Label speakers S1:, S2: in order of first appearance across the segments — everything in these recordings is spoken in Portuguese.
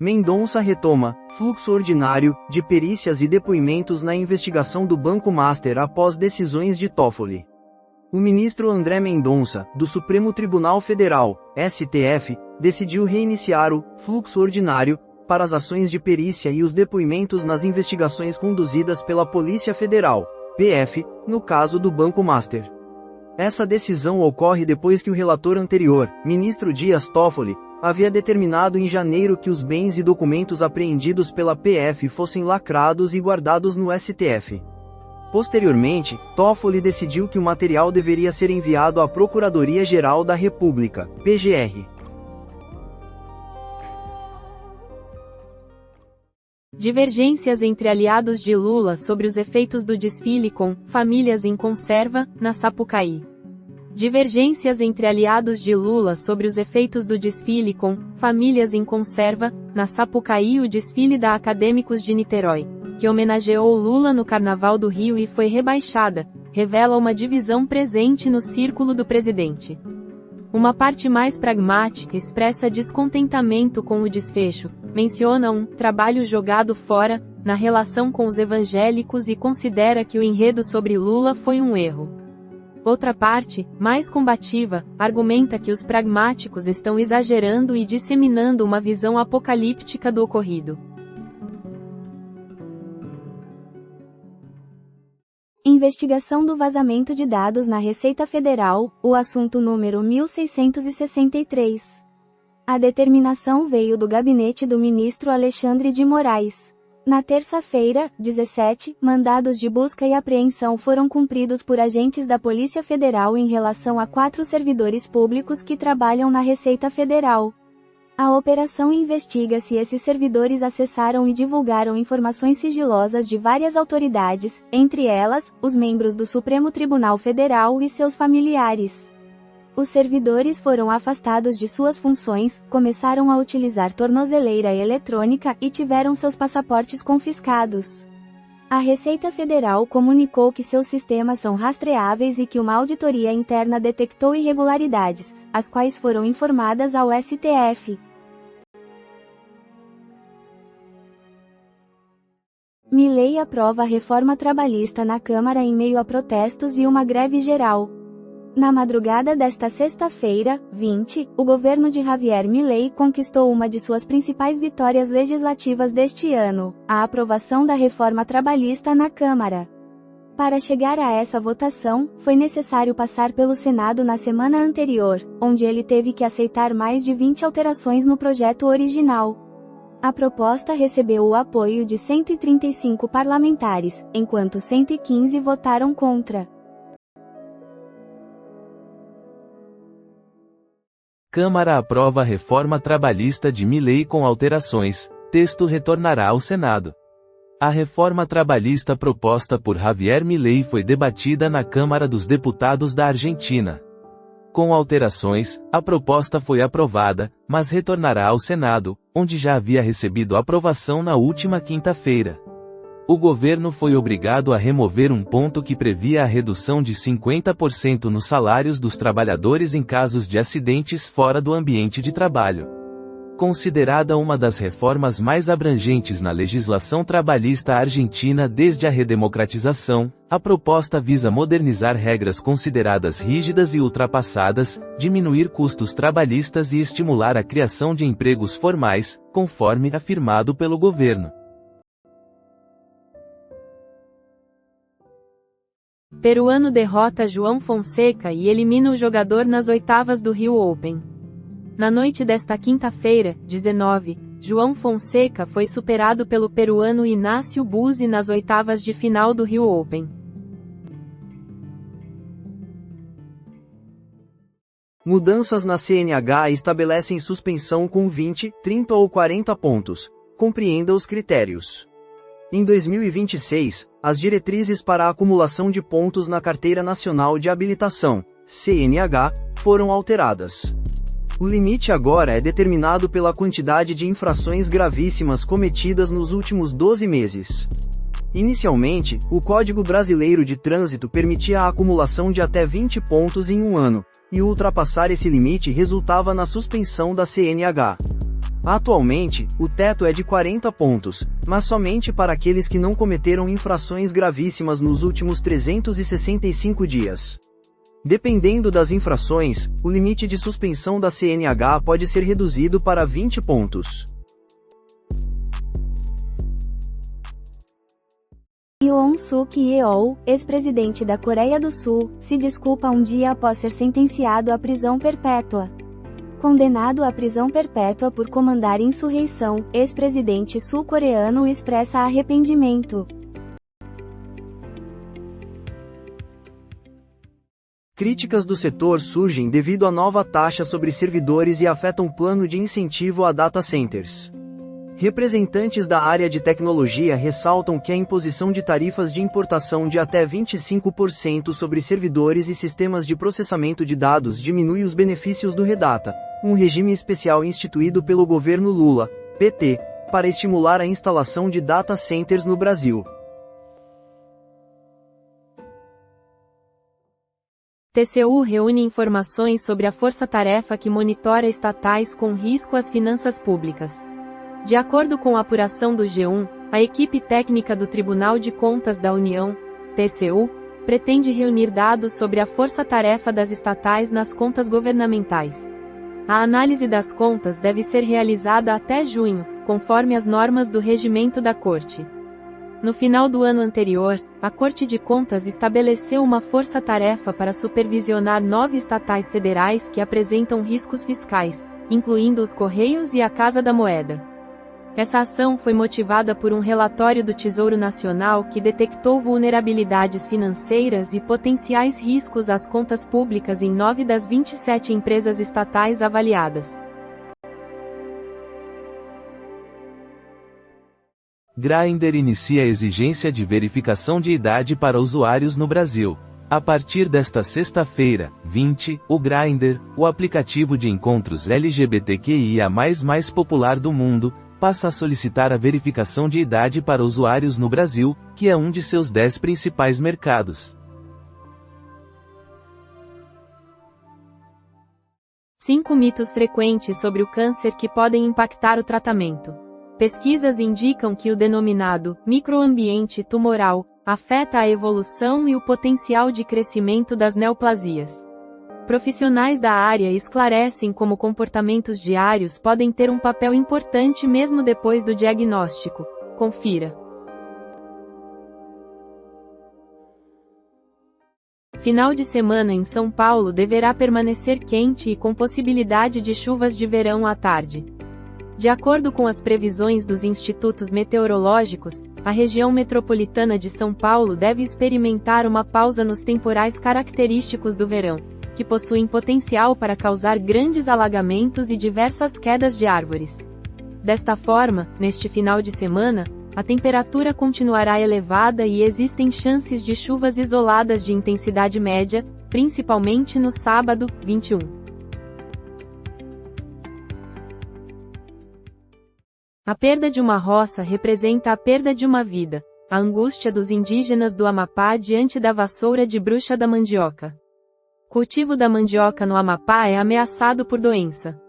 S1: Mendonça retoma fluxo ordinário de perícias e depoimentos na investigação do Banco Master após decisões de Toffoli. O ministro André Mendonça, do Supremo Tribunal Federal, STF, decidiu reiniciar o fluxo ordinário para as ações de perícia e os depoimentos nas investigações conduzidas pela Polícia Federal, PF, no caso do Banco Master. Essa decisão ocorre depois que o relator anterior, ministro Dias Toffoli, havia determinado em janeiro que os bens e documentos apreendidos pela PF fossem lacrados e guardados no STF. Posteriormente, Toffoli decidiu que o material deveria ser enviado à Procuradoria-Geral da República, PGR.
S2: Divergências entre aliados de Lula sobre os efeitos do desfile com famílias em conserva, na Sapucaí. Divergências entre aliados de Lula sobre os efeitos do desfile com famílias em conserva, na Sapucaí. O desfile da Acadêmicos de Niterói, que homenageou Lula no Carnaval do Rio e foi rebaixada, revela uma divisão presente no círculo do presidente. Uma parte mais pragmática expressa descontentamento com o desfecho, menciona um trabalho jogado fora, na relação com os evangélicos e considera que o enredo sobre Lula foi um erro. Outra parte, mais combativa, argumenta que os pragmáticos estão exagerando e disseminando uma visão apocalíptica do ocorrido.
S3: Investigação do vazamento de dados na Receita Federal, o assunto número 1663. A determinação veio do gabinete do ministro Alexandre de Moraes. Na terça-feira, 17, mandados de busca e apreensão foram cumpridos por agentes da Polícia Federal em relação a 4 servidores públicos que trabalham na Receita Federal. A operação investiga se esses servidores acessaram e divulgaram informações sigilosas de várias autoridades, entre elas, os membros do Supremo Tribunal Federal e seus familiares. Os servidores foram afastados de suas funções, começaram a utilizar tornozeleira eletrônica e tiveram seus passaportes confiscados. A Receita Federal comunicou que seus sistemas são rastreáveis e que uma auditoria interna detectou irregularidades, as quais foram informadas ao STF. Milei aprova a reforma trabalhista na Câmara em meio a protestos e uma greve geral. Na madrugada desta sexta-feira, 20, o governo de Javier Milei conquistou uma de suas principais vitórias legislativas deste ano, a aprovação da reforma trabalhista na Câmara. Para chegar a essa votação, foi necessário passar pelo Senado na semana anterior, onde ele teve que aceitar mais de 20 alterações no projeto original. A proposta recebeu o apoio de 135 parlamentares, enquanto 115 votaram contra.
S4: Câmara aprova a reforma trabalhista de Milei com alterações, texto retornará ao Senado. A reforma trabalhista proposta por Javier Milei foi debatida na Câmara dos Deputados da Argentina. Com alterações, a proposta foi aprovada, mas retornará ao Senado, onde já havia recebido aprovação na última quinta-feira. O governo foi obrigado a remover um ponto que previa a redução de 50% nos salários dos trabalhadores em casos de acidentes fora do ambiente de trabalho. Considerada uma das reformas mais abrangentes na legislação trabalhista argentina desde a redemocratização, a proposta visa modernizar regras consideradas rígidas e ultrapassadas, diminuir custos trabalhistas e estimular a criação de empregos formais, conforme afirmado pelo governo.
S2: Peruano derrota João Fonseca e elimina o jogador nas oitavas do Rio Open. Na noite desta quinta-feira, 19, João Fonseca foi superado pelo peruano Inácio Buzzi nas oitavas de final do Rio Open.
S1: Mudanças na CNH estabelecem suspensão com 20, 30 ou 40 pontos. Compreenda os critérios. Em 2026, as diretrizes para a acumulação de pontos na Carteira Nacional de Habilitação, CNH, foram alteradas. O limite agora é determinado pela quantidade de infrações gravíssimas cometidas nos últimos 12 meses. Inicialmente, o Código Brasileiro de Trânsito permitia a acumulação de até 20 pontos em um ano, e ultrapassar esse limite resultava na suspensão da CNH. Atualmente, o teto é de 40 pontos, mas somente para aqueles que não cometeram infrações gravíssimas nos últimos 365 dias. Dependendo das infrações, o limite de suspensão da CNH pode ser reduzido para 20 pontos.
S3: Yoon Suk Yeol, ex-presidente da Coreia do Sul, se desculpa um dia após ser sentenciado à prisão perpétua. Condenado à prisão perpétua por comandar insurreição, ex-presidente sul-coreano expressa arrependimento.
S1: Críticas do setor surgem devido à nova taxa sobre servidores e afetam o plano de incentivo a data centers. Representantes da área de tecnologia ressaltam que a imposição de tarifas de importação de até 25% sobre servidores e sistemas de processamento de dados diminui os benefícios do Redata, um regime especial instituído pelo governo Lula, PT, para estimular a instalação de data centers no Brasil.
S2: TCU reúne informações sobre a força-tarefa que monitora estatais com risco às finanças públicas. De acordo com a apuração do G1, a equipe técnica do Tribunal de Contas da União, TCU, pretende reunir dados sobre a força-tarefa das estatais nas contas governamentais. A análise das contas deve ser realizada até junho, conforme as normas do regimento da Corte. No final do ano anterior, a Corte de Contas estabeleceu uma força-tarefa para supervisionar 9 estatais federais que apresentam riscos fiscais, incluindo os Correios e a Casa da Moeda. Essa ação foi motivada por um relatório do Tesouro Nacional que detectou vulnerabilidades financeiras e potenciais riscos às contas públicas em 9 das 27 empresas estatais avaliadas.
S4: Grindr inicia a exigência de verificação de idade para usuários no Brasil. A partir desta sexta-feira, 20, o Grindr, o aplicativo de encontros LGBTQIA+, mais popular do mundo, passa a solicitar a verificação de idade para usuários no Brasil, que é um de seus 10 principais mercados.
S2: 5 mitos frequentes sobre o câncer que podem impactar o tratamento. Pesquisas indicam que o denominado microambiente tumoral afeta a evolução e o potencial de crescimento das neoplasias. Profissionais da área esclarecem como comportamentos diários podem ter um papel importante mesmo depois do diagnóstico. Confira. Final de semana em São Paulo deverá permanecer quente e com possibilidade de chuvas de verão à tarde. De acordo com as previsões dos institutos meteorológicos, a região metropolitana de São Paulo deve experimentar uma pausa nos temporais característicos do verão, que possuem potencial para causar grandes alagamentos e diversas quedas de árvores. Desta forma, neste final de semana, a temperatura continuará elevada e existem chances de chuvas isoladas de intensidade média, principalmente no sábado, 21. A perda de uma roça representa a perda de uma vida, a angústia dos indígenas do Amapá diante da vassoura de bruxa da mandioca. O cultivo da mandioca no Amapá é ameaçado por doença.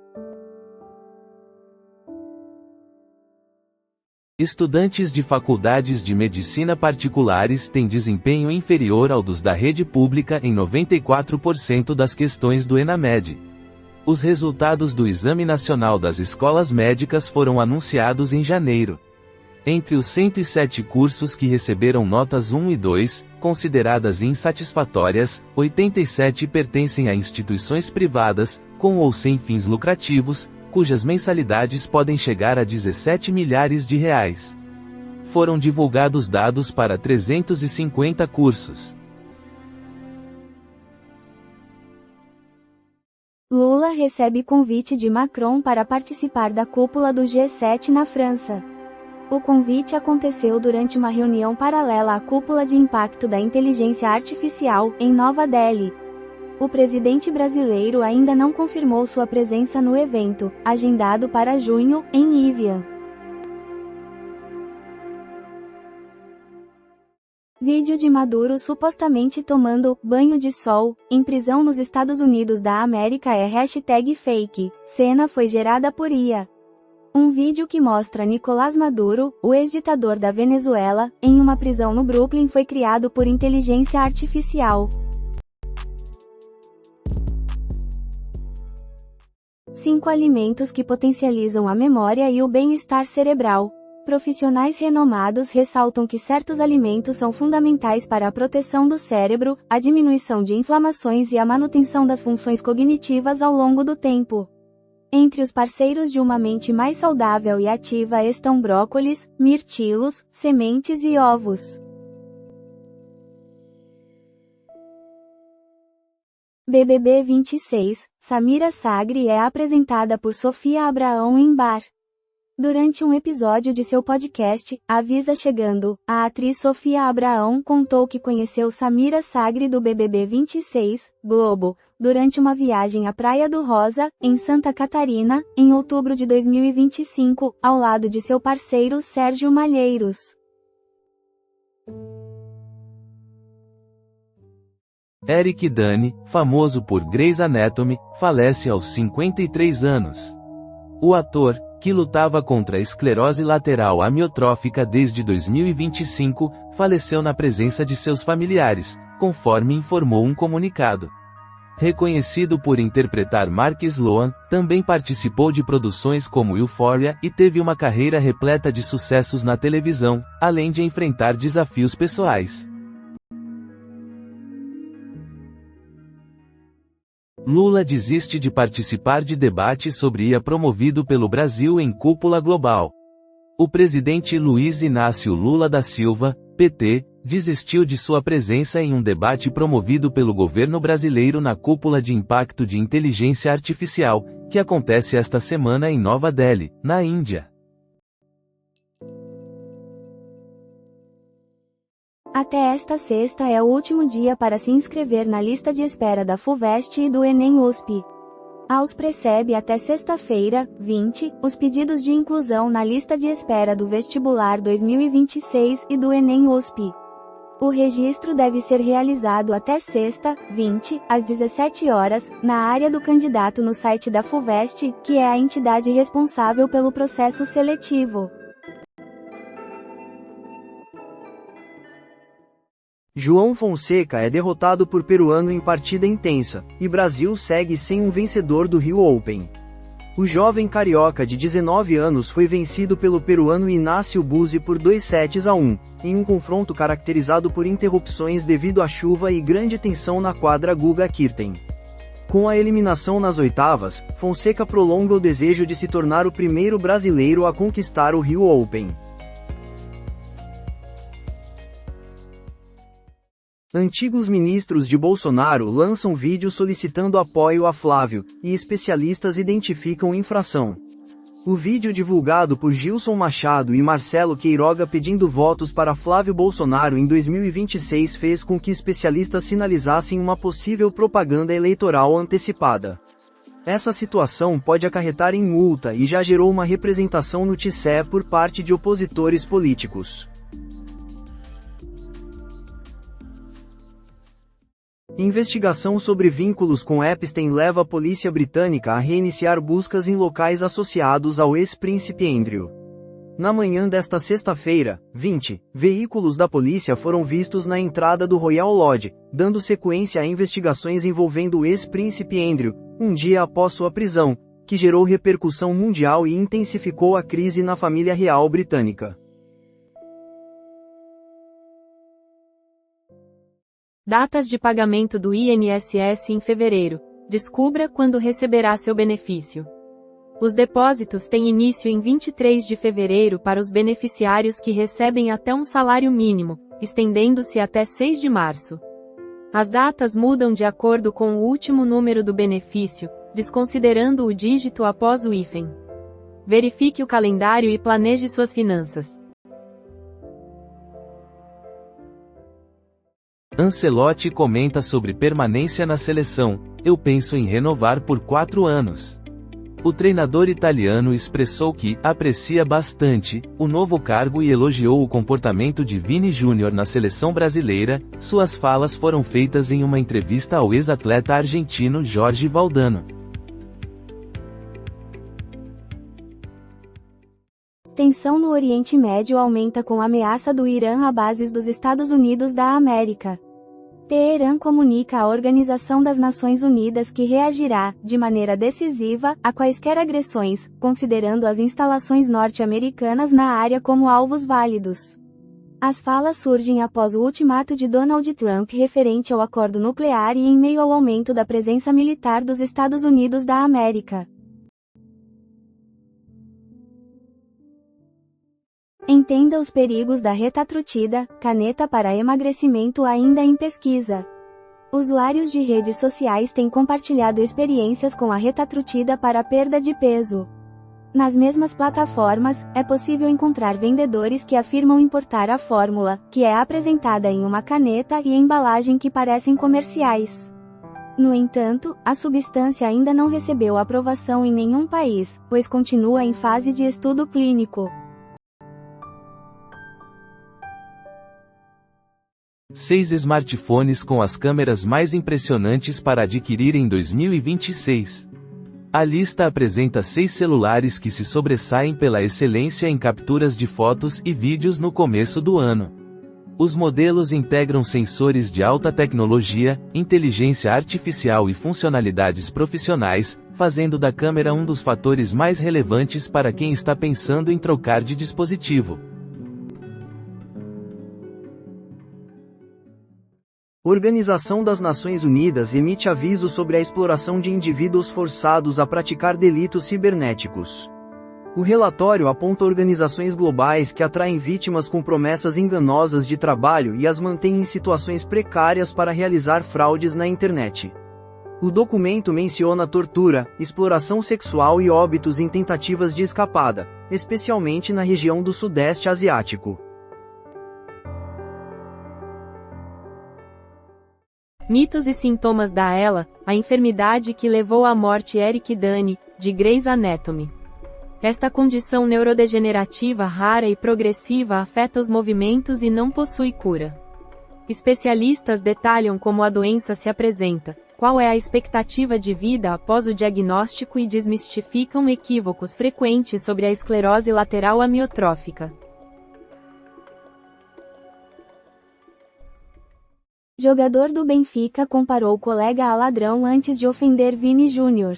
S4: Estudantes de faculdades de medicina particulares têm desempenho inferior ao dos da rede pública em 94% das questões do ENAMED. Os resultados do Exame Nacional das Escolas Médicas foram anunciados em janeiro. Entre os 107 cursos que receberam notas 1 e 2, consideradas insatisfatórias, 87 pertencem a instituições privadas, com ou sem fins lucrativos, cujas mensalidades podem chegar a 17 milhares de reais. Foram divulgados dados para 350 cursos.
S3: Lula recebe convite de Macron para participar da cúpula do G7 na França. O convite aconteceu durante uma reunião paralela à Cúpula de Impacto da Inteligência Artificial, em Nova Delhi. O presidente brasileiro ainda não confirmou sua presença no evento, agendado para junho, em Evian. Vídeo de Maduro supostamente tomando banho de sol, em prisão nos Estados Unidos da América é #fake. Cena foi gerada por IA. Um vídeo que mostra Nicolás Maduro, o ex-ditador da Venezuela, em uma prisão no Brooklyn foi criado por inteligência artificial. 5 alimentos que potencializam a memória e o bem-estar cerebral. Profissionais renomados ressaltam que certos alimentos são fundamentais para a proteção do cérebro, a diminuição de inflamações e a manutenção das funções cognitivas ao longo do tempo. Entre os parceiros de uma mente mais saudável e ativa estão brócolis, mirtilos, sementes e ovos. BBB 26, Samira Sagri é apresentada por Sofia Abraão em bar. Durante um episódio de seu podcast, Avisa Chegando, a atriz Sofia Abraão contou que conheceu Samira Sagri do BBB 26, Globo, durante uma viagem à Praia do Rosa, em Santa Catarina, em outubro de 2025, ao lado de seu parceiro Sérgio Malheiros.
S4: Eric Dani, famoso por Grey's Anatomy, falece aos 53 anos. O ator, que lutava contra a esclerose lateral amiotrófica desde 2025, faleceu na presença de seus familiares, conforme informou um comunicado. Reconhecido por interpretar Mark Sloan, também participou de produções como Euphoria e teve uma carreira repleta de sucessos na televisão, além de enfrentar desafios pessoais. Lula desiste de participar de debate sobre IA promovido pelo Brasil em cúpula global. O presidente Luiz Inácio Lula da Silva, PT, desistiu de sua presença em um debate promovido pelo governo brasileiro na cúpula de impacto de inteligência artificial, que acontece esta semana em Nova Delhi, na Índia.
S3: Até esta sexta é o último dia para se inscrever na lista de espera da FUVEST e do Enem USP. A USP recebe até sexta-feira, 20, os pedidos de inclusão na lista de espera do vestibular 2026 e do Enem USP. O registro deve ser realizado até sexta, 20, às 17 horas, na área do candidato no site da FUVEST, que é a entidade responsável pelo processo seletivo.
S1: João Fonseca é derrotado por peruano em partida intensa, e Brasil segue sem um vencedor do Rio Open. O jovem carioca de 19 anos foi vencido pelo peruano Inácio Buzzi por 2-1, em um confronto caracterizado por interrupções devido à chuva e grande tensão na quadra Guga Kirten. Com a eliminação nas oitavas, Fonseca prolonga o desejo de se tornar o primeiro brasileiro a conquistar o Rio Open. Antigos ministros de Bolsonaro lançam vídeo solicitando apoio a Flávio, e especialistas identificam infração. O vídeo divulgado por Gilson Machado e Marcelo Queiroga pedindo votos para Flávio Bolsonaro em 2026 fez com que especialistas sinalizassem uma possível propaganda eleitoral antecipada. Essa situação pode acarretar em multa e já gerou uma representação no TSE por parte de opositores políticos. Investigação sobre vínculos com Epstein leva a polícia britânica a reiniciar buscas em locais associados ao ex-príncipe Andrew. Na manhã desta sexta-feira, 20, veículos da polícia foram vistos na entrada do Royal Lodge, dando sequência a investigações envolvendo o ex-príncipe Andrew, um dia após sua prisão, que gerou repercussão mundial e intensificou a crise na família real britânica.
S2: Datas de pagamento do INSS em fevereiro. Descubra quando receberá seu benefício. Os depósitos têm início em 23 de fevereiro para os beneficiários que recebem até um salário mínimo, estendendo-se até 6 de março. As datas mudam de acordo com o último número do benefício, desconsiderando o dígito após o hífen. Verifique o calendário e planeje suas finanças.
S4: Ancelotti comenta sobre permanência na seleção: eu penso em renovar por 4 anos. O treinador italiano expressou que aprecia bastante o novo cargo e elogiou o comportamento de Vini Júnior na seleção brasileira. Suas falas foram feitas em uma entrevista ao ex-atleta argentino Jorge Valdano.
S3: tensão no Oriente Médio aumenta com a ameaça do Irã a bases dos Estados Unidos da América. Teherã comunica à Organização das Nações Unidas que reagirá, de maneira decisiva, a quaisquer agressões, considerando as instalações norte-americanas na área como alvos válidos. As falas surgem após o ultimato de Donald Trump referente ao acordo nuclear e em meio ao aumento da presença militar dos Estados Unidos da América. Entenda os perigos da retatrutida, caneta para emagrecimento ainda em pesquisa. Usuários de redes sociais têm compartilhado experiências com a retatrutida para perda de peso. Nas mesmas plataformas, é possível encontrar vendedores que afirmam importar a fórmula, que é apresentada em uma caneta e embalagem que parecem comerciais. No entanto, a substância ainda não recebeu aprovação em nenhum país, pois continua em fase de estudo clínico.
S4: 6 smartphones com as câmeras mais impressionantes para adquirir em 2026. A lista apresenta 6 celulares que se sobressaem pela excelência em capturas de fotos e vídeos no começo do ano. Os modelos integram sensores de alta tecnologia, inteligência artificial e funcionalidades profissionais, fazendo da câmera um dos fatores mais relevantes para quem está pensando em trocar de dispositivo.
S1: Organização das Nações Unidas emite aviso sobre a exploração de indivíduos forçados a praticar delitos cibernéticos. O relatório aponta organizações globais que atraem vítimas com promessas enganosas de trabalho e as mantêm em situações precárias para realizar fraudes na internet. O documento menciona tortura, exploração sexual e óbitos em tentativas de escapada, especialmente na região do Sudeste Asiático.
S2: Mitos e sintomas da ELA, a enfermidade que levou à morte Eric Dane, de Grey's Anatomy. Esta condição neurodegenerativa rara e progressiva afeta os movimentos e não possui cura. Especialistas detalham como a doença se apresenta, qual é a expectativa de vida após o diagnóstico e desmistificam equívocos frequentes sobre a esclerose lateral amiotrófica.
S3: Jogador do Benfica comparou colega a ladrão antes de ofender Vini Júnior.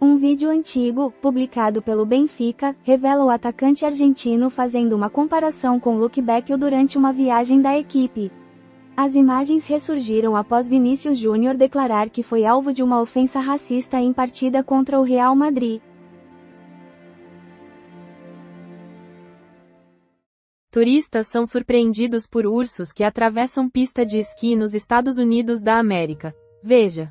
S3: Um vídeo antigo, publicado pelo Benfica, revela o atacante argentino fazendo uma comparação com Luke Beckel durante uma viagem da equipe. As imagens ressurgiram após Vinícius Júnior declarar que foi alvo de uma ofensa racista em partida contra o Real Madrid.
S2: Turistas são surpreendidos por ursos que atravessam pista de esqui nos Estados Unidos da América. Veja.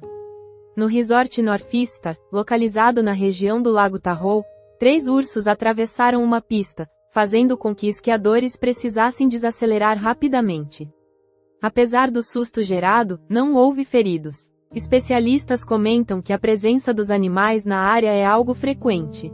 S2: No resort Northstar, localizado na região do Lago Tahoe, 3 ursos atravessaram uma pista, fazendo com que esquiadores precisassem desacelerar rapidamente. Apesar do susto gerado, não houve feridos. Especialistas comentam que a presença dos animais na área é algo frequente.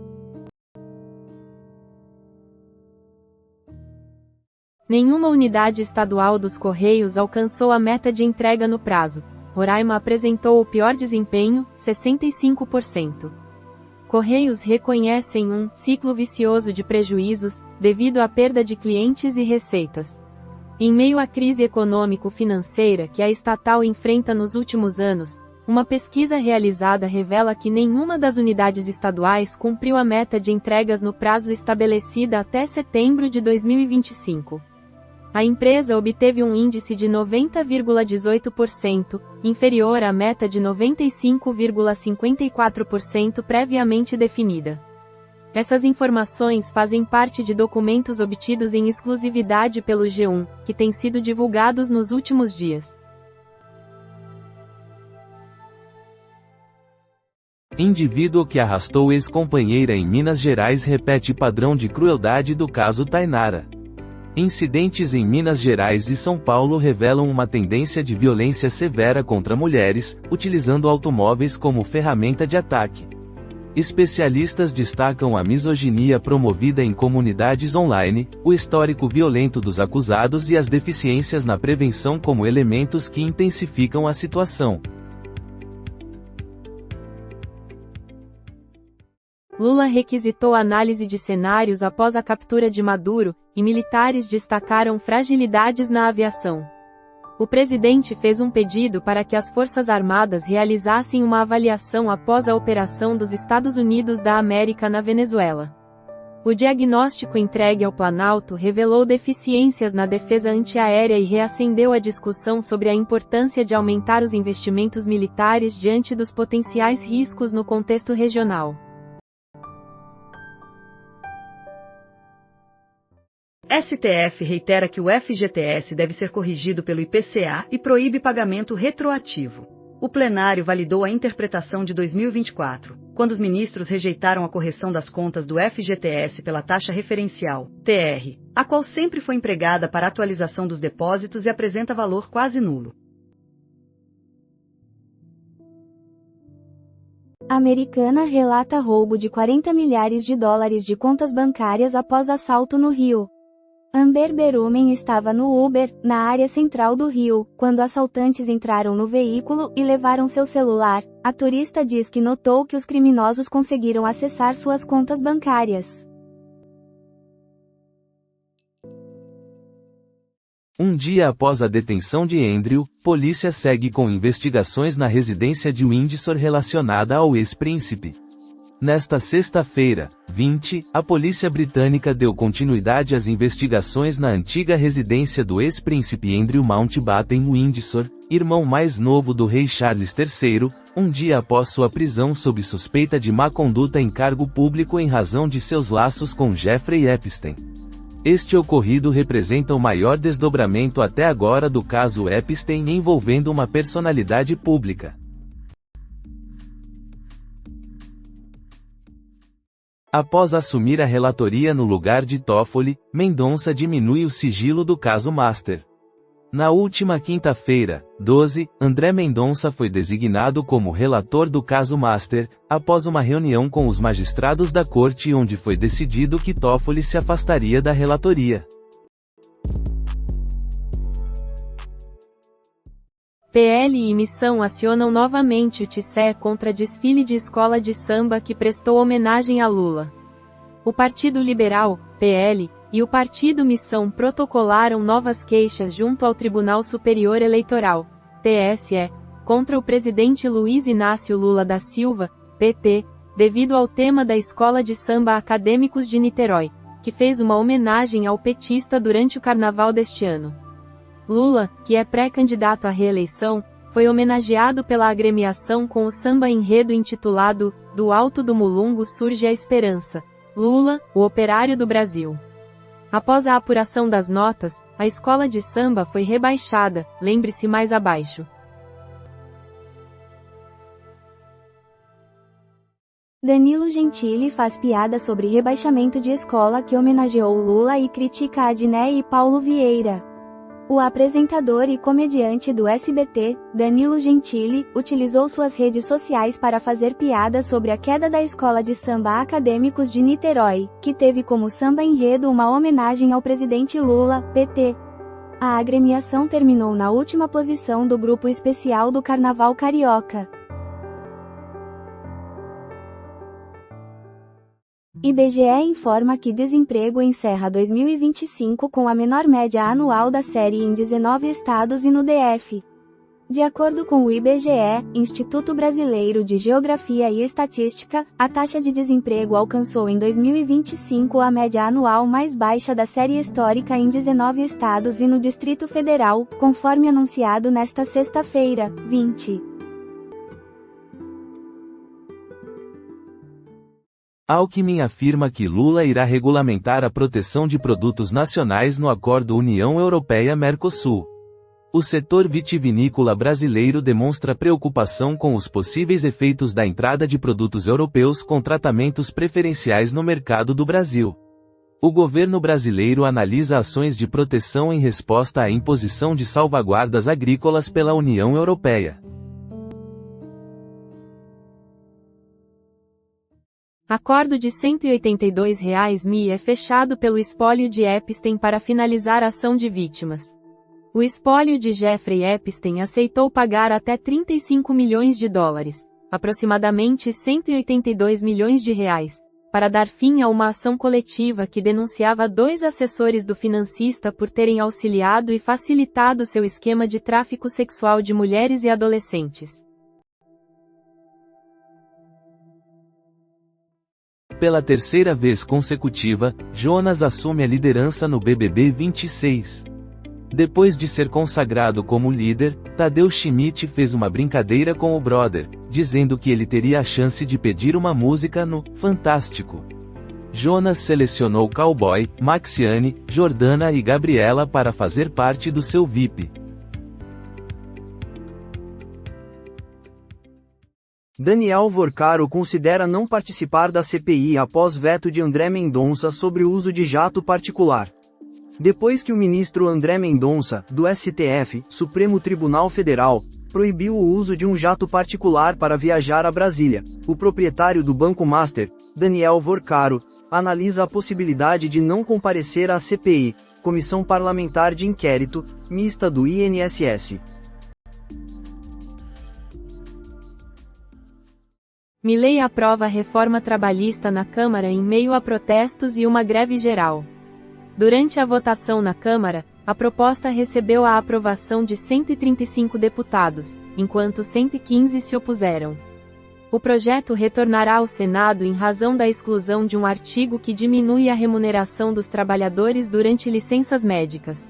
S2: Nenhuma unidade estadual dos Correios alcançou a meta de entrega no prazo. Roraima apresentou o pior desempenho, 65%. Correios reconhecem um ciclo vicioso de prejuízos, devido à perda de clientes e receitas. Em meio à crise econômico-financeira que a estatal enfrenta nos últimos anos, uma pesquisa realizada revela que nenhuma das unidades estaduais cumpriu a meta de entregas no prazo estabelecida até setembro de 2025. A empresa obteve um índice de 90,18%, inferior à meta de 95,54% previamente definida. Essas informações fazem parte de documentos obtidos em exclusividade pelo G1, que têm sido divulgados nos últimos dias.
S4: Indivíduo que arrastou ex-companheira em Minas Gerais repete padrão de crueldade do caso Tainara. Incidentes em Minas Gerais e São Paulo revelam uma tendência de violência severa contra mulheres, utilizando automóveis como ferramenta de ataque. Especialistas destacam a misoginia promovida em comunidades online, o histórico violento dos acusados e as deficiências na prevenção como elementos que intensificam a situação.
S2: Lula requisitou análise de cenários após a captura de Maduro, e militares destacaram fragilidades na aviação. O presidente fez um pedido para que as Forças Armadas realizassem uma avaliação após a operação dos Estados Unidos da América na Venezuela. O diagnóstico entregue ao Planalto revelou deficiências na defesa antiaérea e reacendeu a discussão sobre a importância de aumentar os investimentos militares diante dos potenciais riscos no contexto regional.
S5: STF reitera que o FGTS deve ser corrigido pelo IPCA e proíbe pagamento retroativo. O plenário validou a interpretação de 2024, quando os ministros rejeitaram a correção das contas do FGTS pela taxa referencial, TR, a qual sempre foi empregada para atualização dos depósitos e apresenta valor quase nulo.
S3: Americana relata roubo de 40 milhares de dólares de contas bancárias após assalto no Rio. Amber Berumen estava no Uber, na área central do Rio, quando assaltantes entraram no veículo e levaram seu celular. A turista diz que notou que os criminosos conseguiram acessar suas contas bancárias.
S4: Um dia após a detenção de Andrew, polícia segue com investigações na residência de Windsor relacionada ao ex-príncipe. Nesta sexta-feira, 20, a polícia britânica deu continuidade às investigações na antiga residência do ex-príncipe Andrew Mountbatten Windsor, irmão mais novo do rei Charles III, um dia após sua prisão sob suspeita de má conduta em cargo público em razão de seus laços com Jeffrey Epstein. Este ocorrido representa o maior desdobramento até agora do caso Epstein envolvendo uma personalidade pública. Após assumir a relatoria no lugar de Toffoli, Mendonça diminui o sigilo do caso Master. Na última quinta-feira, 12, André Mendonça foi designado como relator do caso Master, após uma reunião com os magistrados da corte onde foi decidido que Toffoli se afastaria da relatoria.
S2: PL e Missão acionam novamente o TSE contra desfile de escola de samba que prestou homenagem a Lula. O Partido Liberal, PL, e o Partido Missão protocolaram novas queixas junto ao Tribunal Superior Eleitoral, TSE, contra o presidente Luiz Inácio Lula da Silva, PT, devido ao tema da escola de samba Acadêmicos de Niterói, que fez uma homenagem ao petista durante o carnaval deste ano. Lula, que é pré-candidato à reeleição, foi homenageado pela agremiação com o samba enredo intitulado "Do Alto do Mulungu Surge a Esperança. Lula, o operário do Brasil". Após a apuração das notas, a escola de samba foi rebaixada, lembre-se mais abaixo.
S3: Danilo Gentili faz piada sobre rebaixamento de escola que homenageou Lula e critica Adnet e Paulo Vieira. O apresentador e comediante do SBT, Danilo Gentili, utilizou suas redes sociais para fazer piadas sobre a queda da escola de samba Acadêmicos de Niterói, que teve como samba enredo uma homenagem ao presidente Lula, PT. A agremiação terminou na última posição do grupo especial do Carnaval Carioca. IBGE informa que desemprego encerra 2025 com a menor média anual da série em 19 estados e no DF. De acordo com o IBGE, Instituto Brasileiro de Geografia e Estatística, a taxa de desemprego alcançou em 2025 a média anual mais baixa da série histórica em 19 estados e no Distrito Federal, conforme anunciado nesta sexta-feira, 20.
S4: Alckmin afirma que Lula irá regulamentar a proteção de produtos nacionais no Acordo União Europeia-Mercosul. O setor vitivinícola brasileiro demonstra preocupação com os possíveis efeitos da entrada de produtos europeus com tratamentos preferenciais no mercado do Brasil. O governo brasileiro analisa ações de proteção em resposta à imposição de salvaguardas agrícolas pela União Europeia.
S2: Acordo de R$ 182 MI é fechado pelo espólio de Epstein para finalizar a ação de vítimas. O espólio de Jeffrey Epstein aceitou pagar até 35 milhões de dólares, aproximadamente 182 milhões de reais, para dar fim a uma ação coletiva que denunciava 2 assessores do financista por terem auxiliado e facilitado seu esquema de tráfico sexual de mulheres e adolescentes.
S4: Pela terceira vez consecutiva, Jonas assume a liderança no BBB 26. Depois de ser consagrado como líder, Tadeu Schmidt fez uma brincadeira com o brother, dizendo que ele teria a chance de pedir uma música no Fantástico. Jonas selecionou Cowboy, Maxiane, Jordana e Gabriela para fazer parte do seu VIP.
S1: Daniel Vorcaro considera não participar da CPI após veto de André Mendonça sobre o uso de jato particular. Depois que o ministro André Mendonça, do STF, Supremo Tribunal Federal, proibiu o uso de um jato particular para viajar a Brasília, o proprietário do Banco Master, Daniel Vorcaro, analisa a possibilidade de não comparecer à CPI, Comissão Parlamentar de Inquérito, mista do INSS.
S2: Milei aprova a reforma trabalhista na Câmara em meio a protestos e uma greve geral. Durante a votação na Câmara, a proposta recebeu a aprovação de 135 deputados, enquanto 115 se opuseram. O projeto retornará ao Senado em razão da exclusão de um artigo que diminui a remuneração dos trabalhadores durante licenças médicas.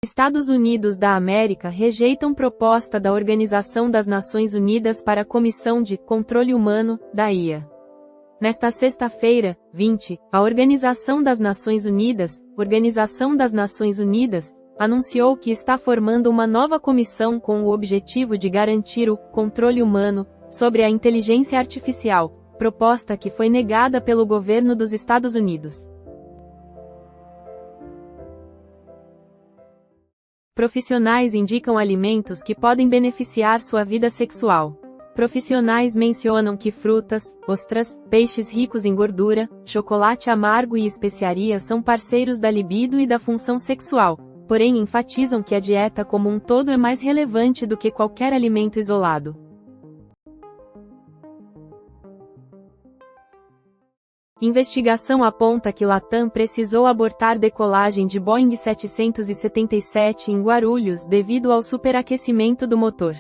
S2: Estados Unidos da América rejeitam proposta da Organização das Nações Unidas para a Comissão de Controle Humano, da IA. Nesta sexta-feira, 20, a Organização das Nações Unidas, anunciou que está formando uma nova comissão com o objetivo de garantir o controle humano sobre a inteligência artificial, proposta que foi negada pelo governo dos Estados Unidos. Profissionais indicam alimentos que podem beneficiar sua vida sexual. Profissionais mencionam que frutas, ostras, peixes ricos em gordura, chocolate amargo e especiarias são parceiros da libido e da função sexual, porém enfatizam que a dieta como um todo é mais relevante do que qualquer alimento isolado. Investigação aponta que Latam precisou abortar decolagem de Boeing 777 em Guarulhos devido ao superaquecimento do motor.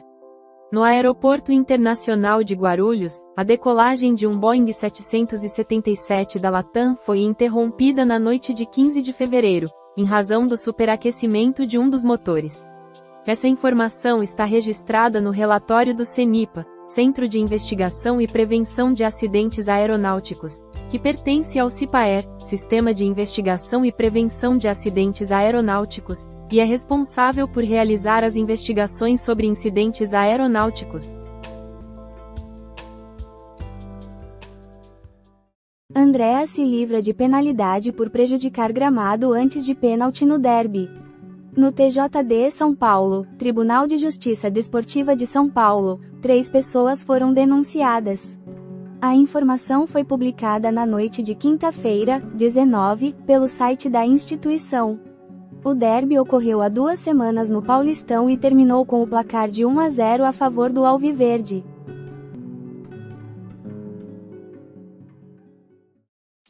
S2: No Aeroporto Internacional de Guarulhos, a decolagem de um Boeing 777 da Latam foi interrompida na noite de 15 de fevereiro, em razão do superaquecimento de um dos motores. Essa informação está registrada no relatório do CENIPA, Centro de Investigação e Prevenção de Acidentes Aeronáuticos, que pertence ao CIPAER, Sistema de Investigação e Prevenção de Acidentes Aeronáuticos, e é responsável por realizar as investigações sobre incidentes aeronáuticos.
S3: Andréa se livra de penalidade por prejudicar gramado antes de pênalti no derby. No TJD São Paulo, Tribunal de Justiça Desportiva de São Paulo, 3 pessoas foram denunciadas. A informação foi publicada na noite de quinta-feira, 19, pelo site da instituição. O derby ocorreu há 2 semanas no Paulistão e terminou com o placar de 1-0 a favor do Alviverde.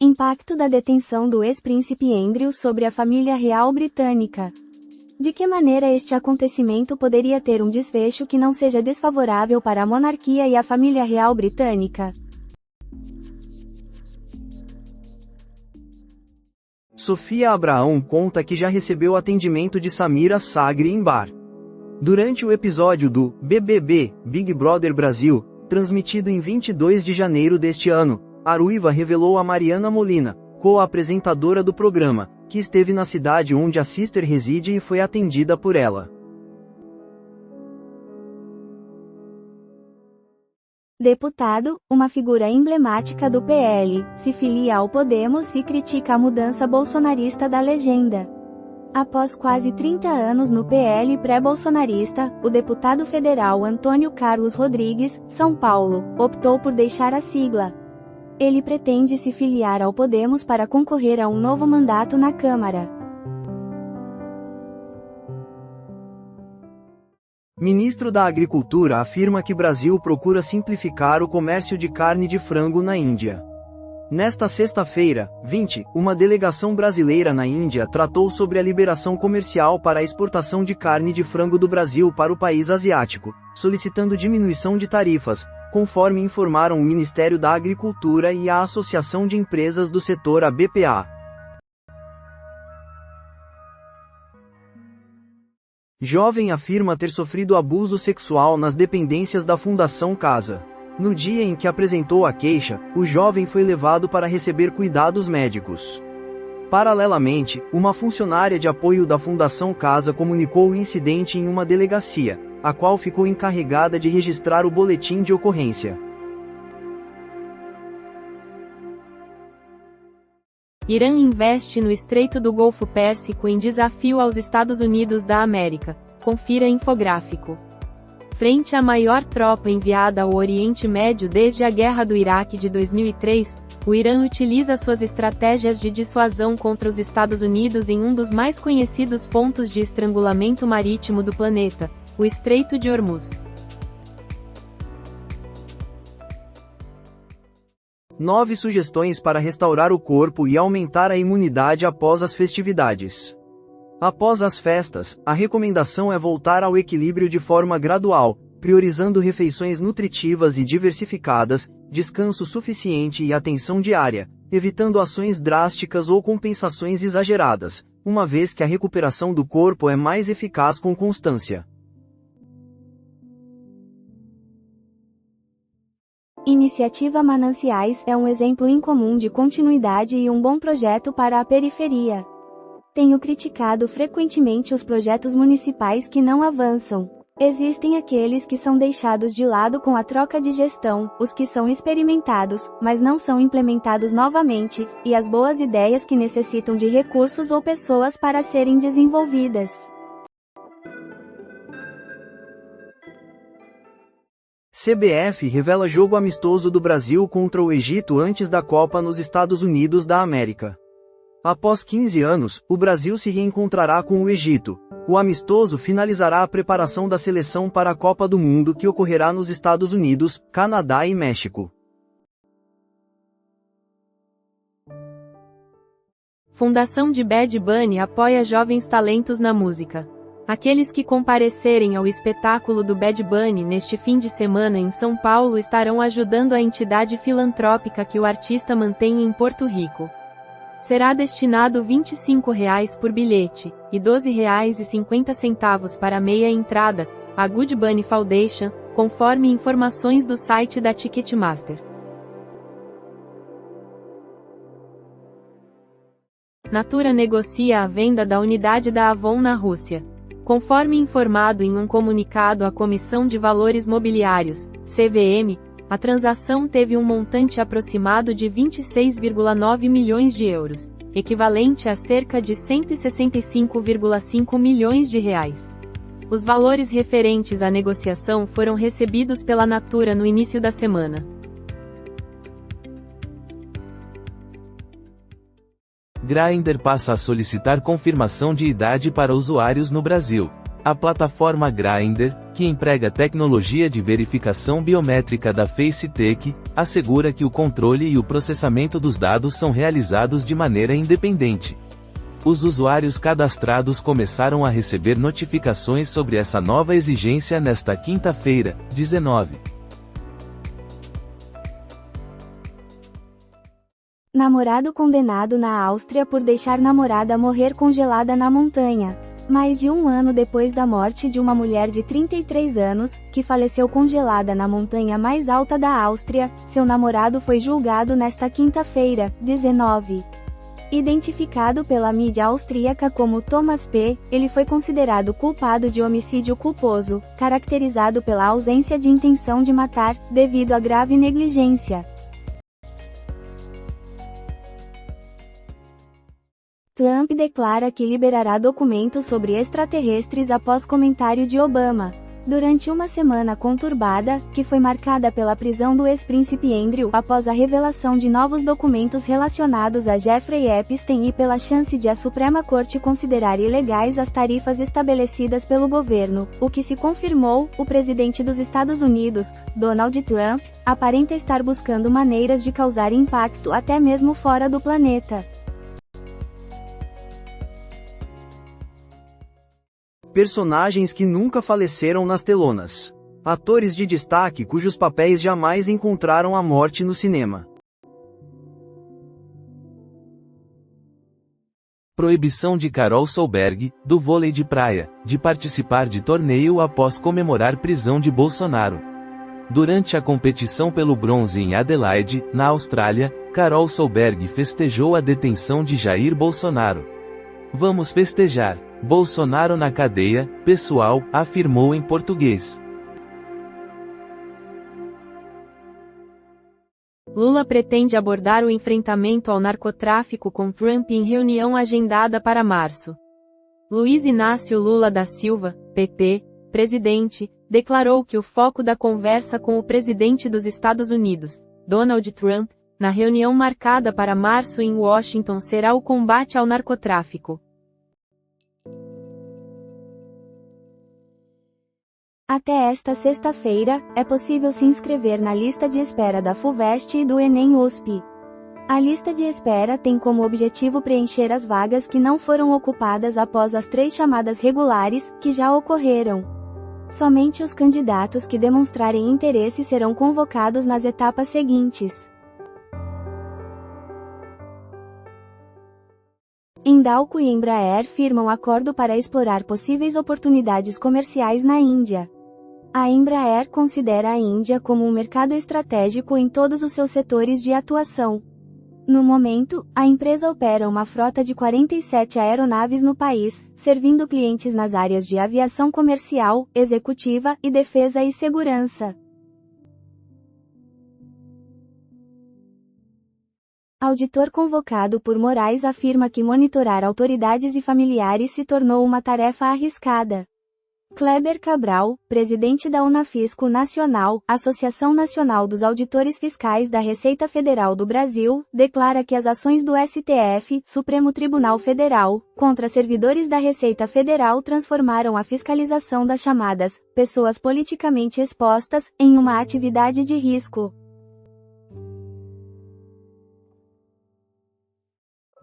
S3: Impacto da detenção do ex-príncipe Andrew sobre a família real britânica. De que maneira este acontecimento poderia ter um desfecho que não seja desfavorável para a monarquia e a família real britânica?
S1: Sofia Abraão conta que já recebeu atendimento de Samira Sagri em bar. Durante o episódio do BBB, Big Brother Brasil, transmitido em 22 de janeiro deste ano, a ruiva revelou a Mariana Molina, co-apresentadora do programa, que esteve na cidade onde a Sister reside e foi atendida por ela.
S3: Deputado, uma figura emblemática do PL, se filia ao Podemos e critica a mudança bolsonarista da legenda. Após quase 30 anos no PL pré-bolsonarista, o deputado federal Antônio Carlos Rodrigues, São Paulo, optou por deixar a sigla. Ele pretende se filiar ao Podemos para concorrer a um novo mandato na Câmara.
S1: Ministro da Agricultura afirma que Brasil procura simplificar o comércio de carne de frango na Índia. Nesta sexta-feira, 20, uma delegação brasileira na Índia tratou sobre a liberação comercial para a exportação de carne de frango do Brasil para o país asiático, solicitando diminuição de tarifas, conforme informaram o Ministério da Agricultura e a Associação de Empresas do Setor ABPA. Jovem afirma ter sofrido abuso sexual nas dependências da Fundação Casa. No dia em que apresentou a queixa, o jovem foi levado para receber cuidados médicos. Paralelamente, uma funcionária de apoio da Fundação Casa comunicou o incidente em uma delegacia, a qual ficou encarregada de registrar o boletim de ocorrência.
S2: Irã investe no Estreito do Golfo Pérsico em desafio aos Estados Unidos da América. Confira infográfico. Frente à maior tropa enviada ao Oriente Médio desde a Guerra do Iraque de 2003, o Irã utiliza suas estratégias de dissuasão contra os Estados Unidos em um dos mais conhecidos pontos de estrangulamento marítimo do planeta, o Estreito de Hormuz.
S1: 9 sugestões para restaurar o corpo e aumentar a imunidade após as festividades. Após as festas, a recomendação é voltar ao equilíbrio de forma gradual, priorizando refeições nutritivas e diversificadas, descanso suficiente e atenção diária, evitando ações drásticas ou compensações exageradas, uma vez que a recuperação do corpo é mais eficaz com constância.
S3: Iniciativa Mananciais é um exemplo incomum de continuidade e um bom projeto para a periferia. Tenho criticado frequentemente os projetos municipais que não avançam. Existem aqueles que são deixados de lado com a troca de gestão, os que são experimentados, mas não são implementados novamente, e as boas ideias que necessitam de recursos ou pessoas para serem desenvolvidas.
S1: CBF revela jogo amistoso do Brasil contra o Egito antes da Copa nos Estados Unidos da América. Após 15 anos, o Brasil se reencontrará com o Egito. O amistoso finalizará a preparação da seleção para a Copa do Mundo que ocorrerá nos Estados Unidos, Canadá e México.
S2: Fundação de Bad Bunny apoia jovens talentos na música. Aqueles que comparecerem ao espetáculo do Bad Bunny neste fim de semana em São Paulo estarão ajudando a entidade filantrópica que o artista mantém em Porto Rico. Será destinado R$ 25 por bilhete, e R$ 12,50 para meia entrada, à Good Bunny Foundation, conforme informações do site da Ticketmaster. Natura negocia a venda da unidade da Avon na Rússia. Conforme informado em um comunicado à Comissão de Valores Mobiliários, CVM, a transação teve um montante aproximado de 26,9 milhões de euros, equivalente a cerca de 165,5 milhões de reais. Os valores referentes à negociação foram recebidos pela Natura no início da semana.
S4: Grindr passa a solicitar confirmação de idade para usuários no Brasil. A plataforma Grindr, que emprega tecnologia de verificação biométrica da FaceTech, assegura que o controle e o processamento dos dados são realizados de maneira independente. Os usuários cadastrados começaram a receber notificações sobre essa nova exigência nesta quinta-feira, 19.
S3: Namorado condenado na Áustria por deixar namorada morrer congelada na montanha. Mais de um ano depois da morte de uma mulher de 33 anos, que faleceu congelada na montanha mais alta da Áustria, seu namorado foi julgado nesta quinta-feira, 19. Identificado pela mídia austríaca como Thomas P., ele foi considerado culpado de homicídio culposo, caracterizado pela ausência de intenção de matar, devido à grave negligência. Trump declara que liberará documentos sobre extraterrestres após comentário de Obama. Durante uma semana conturbada, que foi marcada pela prisão do ex-príncipe Andrew após a revelação de novos documentos relacionados a Jeffrey Epstein e pela chance de a Suprema Corte considerar ilegais as tarifas estabelecidas pelo governo, o que se confirmou, o presidente dos Estados Unidos, Donald Trump, aparenta estar buscando maneiras de causar impacto até mesmo fora do planeta.
S1: Personagens que nunca faleceram nas telonas. Atores de destaque cujos papéis jamais encontraram a morte no cinema.
S4: Proibição de Carol Solberg, do vôlei de praia, de participar de torneio após comemorar prisão de Bolsonaro. Durante a competição pelo bronze em Adelaide, na Austrália, Carol Solberg festejou a detenção de Jair Bolsonaro. Vamos festejar. Bolsonaro na cadeia, pessoal, afirmou em português.
S2: Lula pretende abordar o enfrentamento ao narcotráfico com Trump em reunião agendada para março. Luiz Inácio Lula da Silva, PP, presidente, declarou que o foco da conversa com o presidente dos Estados Unidos, Donald Trump, na reunião marcada para março em Washington será o combate ao narcotráfico.
S3: Até esta sexta-feira, é possível se inscrever na lista de espera da FUVEST e do Enem USP. A lista de espera tem como objetivo preencher as vagas que não foram ocupadas após as 3 chamadas regulares, que já ocorreram. Somente os candidatos que demonstrarem interesse serão convocados nas etapas seguintes. Hindalco e Embraer firmam acordo para explorar possíveis oportunidades comerciais na Índia. A Embraer considera a Índia como um mercado estratégico em todos os seus setores de atuação. No momento, a empresa opera uma frota de 47 aeronaves no país, servindo clientes nas áreas de aviação comercial, executiva e defesa e segurança. Auditor convocado por Moraes afirma que monitorar autoridades e familiares se tornou uma tarefa arriscada. Kleber Cabral, presidente da Unafisco Nacional, Associação Nacional dos Auditores Fiscais da Receita Federal do Brasil, declara que as ações do STF, Supremo Tribunal Federal, contra servidores da Receita Federal transformaram a fiscalização das chamadas pessoas politicamente expostas em uma atividade de risco.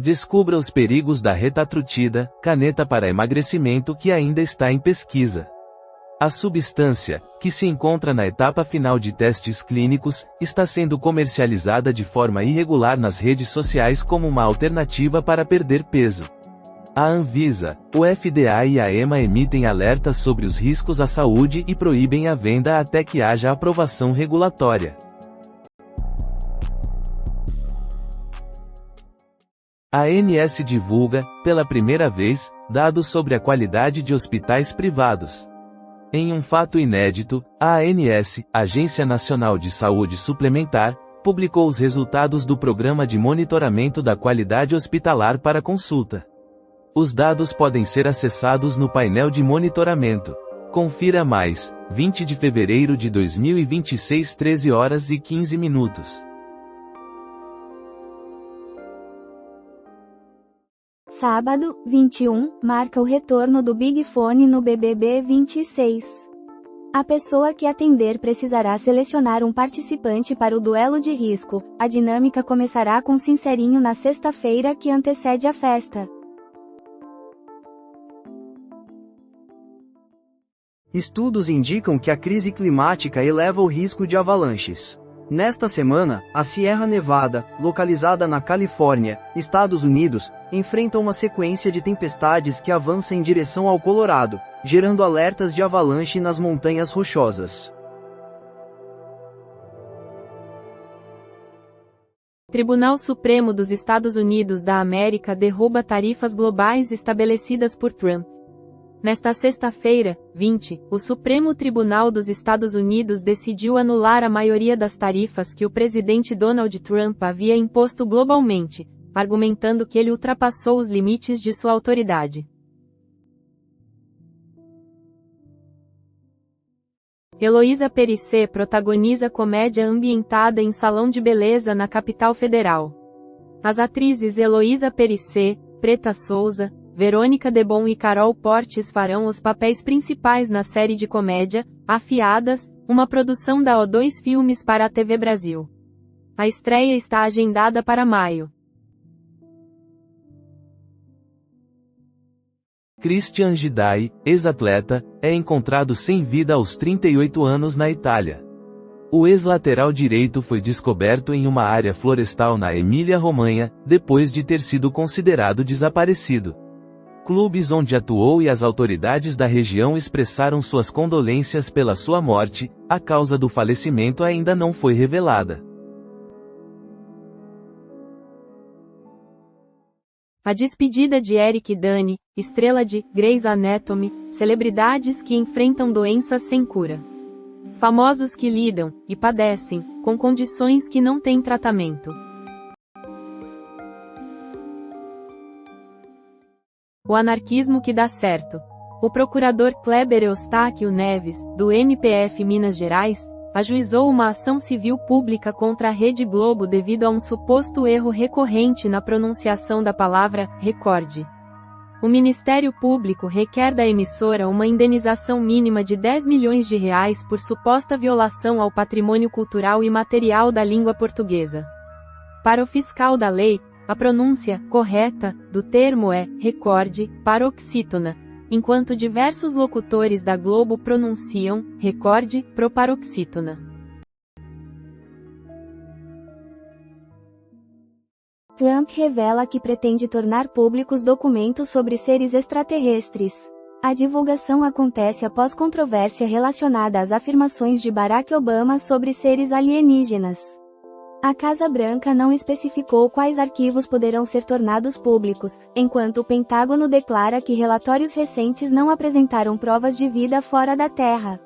S4: Descubra os perigos da retatrutida, caneta para emagrecimento que ainda está em pesquisa. A substância, que se encontra na etapa final de testes clínicos, está sendo comercializada de forma irregular nas redes sociais como uma alternativa para perder peso. A Anvisa, o FDA e a EMA emitem alertas sobre os riscos à saúde e proíbem a venda até que haja aprovação regulatória. A ANS divulga, pela primeira vez, dados sobre a qualidade de hospitais privados. Em um fato inédito, a ANS, Agência Nacional de Saúde Suplementar, publicou os resultados do Programa de Monitoramento da Qualidade Hospitalar para consulta. Os dados podem ser acessados no painel de monitoramento. Confira mais, 20 de fevereiro de 2026, 13 horas e 15 minutos.
S3: Sábado, 21, marca o retorno do Big Fone no BBB 26. A pessoa que atender precisará selecionar um participante para o duelo de risco. A dinâmica começará com Sincerinho na sexta-feira que antecede a festa.
S1: Estudos indicam que a crise climática eleva o risco de avalanches. Nesta semana, a Sierra Nevada, localizada na Califórnia, Estados Unidos, enfrenta uma sequência de tempestades que avança em direção ao Colorado, gerando alertas de avalanche nas montanhas rochosas.
S2: Tribunal Supremo dos Estados Unidos da América derruba tarifas globais estabelecidas por Trump. Nesta sexta-feira, 20, o Supremo Tribunal dos Estados Unidos decidiu anular a maioria das tarifas que o presidente Donald Trump havia imposto globalmente, argumentando que ele ultrapassou os limites de sua autoridade. Heloísa Périssé protagoniza comédia ambientada em salão de beleza na capital federal. As atrizes Heloísa Périssé, Preta Souza, Verônica Debon e Carol Portes farão os papéis principais na série de comédia, Afiadas, uma produção da O2 Filmes para a TV Brasil. A estreia está agendada para maio.
S4: Christian Gidai, ex-atleta, é encontrado sem vida aos 38 anos na Itália. O ex-lateral direito foi descoberto em uma área florestal na Emília-Romanha, depois de ter sido considerado desaparecido. Clubes onde atuou e as autoridades da região expressaram suas condolências pela sua morte, a causa do falecimento ainda não foi revelada.
S2: A despedida de Eric Dane, estrela de Grey's Anatomy, celebridades que enfrentam doenças sem cura. Famosos que lidam, e padecem, com condições que não têm tratamento. O anarquismo que dá certo. O procurador Kleber Eustáquio Neves, do MPF Minas Gerais, ajuizou uma ação civil pública contra a Rede Globo devido a um suposto erro recorrente na pronunciação da palavra recorde. O Ministério Público requer da emissora uma indenização mínima de R$ 10 milhões por suposta violação ao patrimônio cultural e material da língua portuguesa. Para o fiscal da lei, a pronúncia correta do termo é recorde, paroxítona, enquanto diversos locutores da Globo pronunciam recorde, proparoxítona.
S3: Trump revela que pretende tornar públicos documentos sobre seres extraterrestres. A divulgação acontece após controvérsia relacionada às afirmações de Barack Obama sobre seres alienígenas. A Casa Branca não especificou quais arquivos poderão ser tornados públicos, enquanto o Pentágono declara que relatórios recentes não apresentaram provas de vida fora da Terra.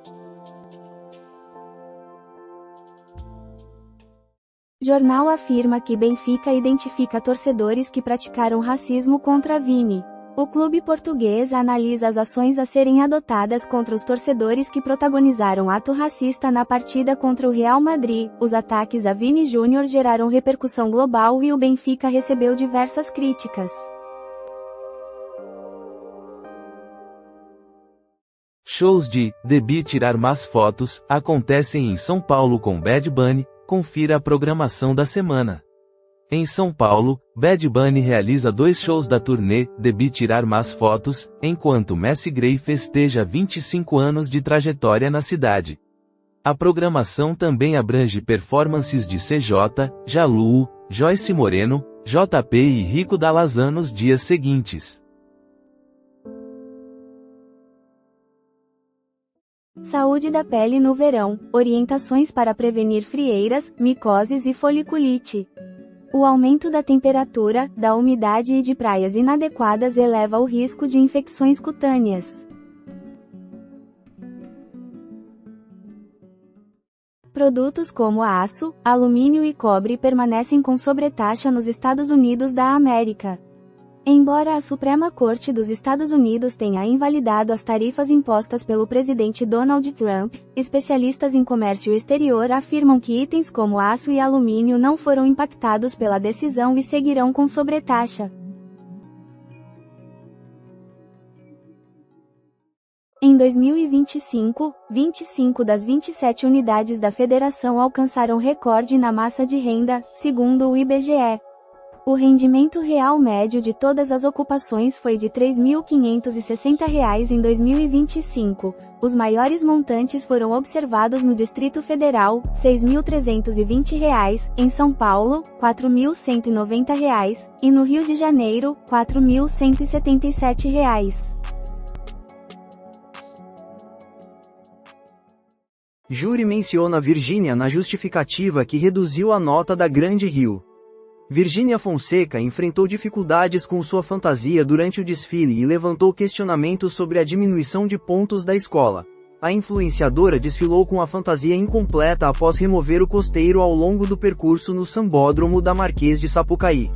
S3: Jornal afirma que Benfica identifica torcedores que praticaram racismo contra Vini. O clube português analisa as ações a serem adotadas contra os torcedores que protagonizaram ato racista na partida contra o Real Madrid. Os ataques a Vini Júnior geraram repercussão global e o Benfica recebeu diversas críticas.
S4: Shows de Debi Tirar Mais Fotos acontecem em São Paulo com Bad Bunny. Confira a programação da semana. Em São Paulo, Bad Bunny realiza 2 shows da turnê Debi Tirar Mais Fotos, enquanto Macy Gray festeja 25 anos de trajetória na cidade. A programação também abrange performances de CJ, Jalu, Joyce Moreno, JP e Rico da Lazan nos dias seguintes.
S3: Saúde da pele no verão, orientações para prevenir frieiras, micoses e foliculite. O aumento da temperatura, da umidade e de praias inadequadas eleva o risco de infecções cutâneas. Produtos como aço, alumínio e cobre permanecem com sobretaxa nos Estados Unidos da América. Embora a Suprema Corte dos Estados Unidos tenha invalidado as tarifas impostas pelo presidente Donald Trump, especialistas em comércio exterior afirmam que itens como aço e alumínio não foram impactados pela decisão e seguirão com sobretaxa. Em 2025, 25 das 27 unidades da federação alcançaram recorde na massa de renda, segundo o IBGE. O rendimento real médio de todas as ocupações foi de R$ 3.560 em 2025. Os maiores montantes foram observados no Distrito Federal, R$ 6.320, em São Paulo, R$ 4.190, e no Rio de Janeiro, R$ 4.177.
S1: Júri menciona Virgínia na justificativa que reduziu a nota da Grande Rio. Virgínia Fonseca enfrentou dificuldades com sua fantasia durante o desfile e levantou questionamentos sobre a diminuição de pontos da escola. A influenciadora desfilou com a fantasia incompleta após remover o costeiro ao longo do percurso no Sambódromo da Marquês de Sapucaí.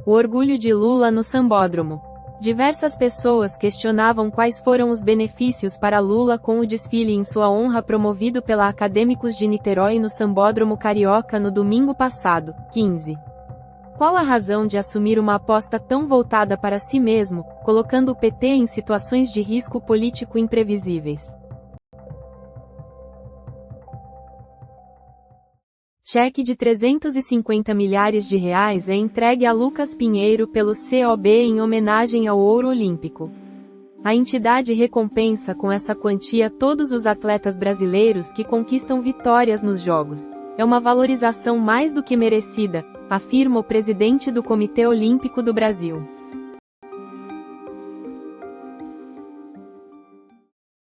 S2: O orgulho de Lula no Sambódromo. Diversas pessoas questionavam quais foram os benefícios para Lula com o desfile em sua honra promovido pela Acadêmicos de Niterói no Sambódromo Carioca no domingo passado, 15. Qual a razão de assumir uma aposta tão voltada para si mesmo, colocando o PT em situações de risco político imprevisíveis? Cheque de 350 milhares de reais é entregue a Lucas Pinheiro pelo COB em homenagem ao ouro olímpico. A entidade recompensa com essa quantia todos os atletas brasileiros que conquistam vitórias nos Jogos. É uma valorização mais do que merecida, afirma o presidente do Comitê Olímpico do Brasil.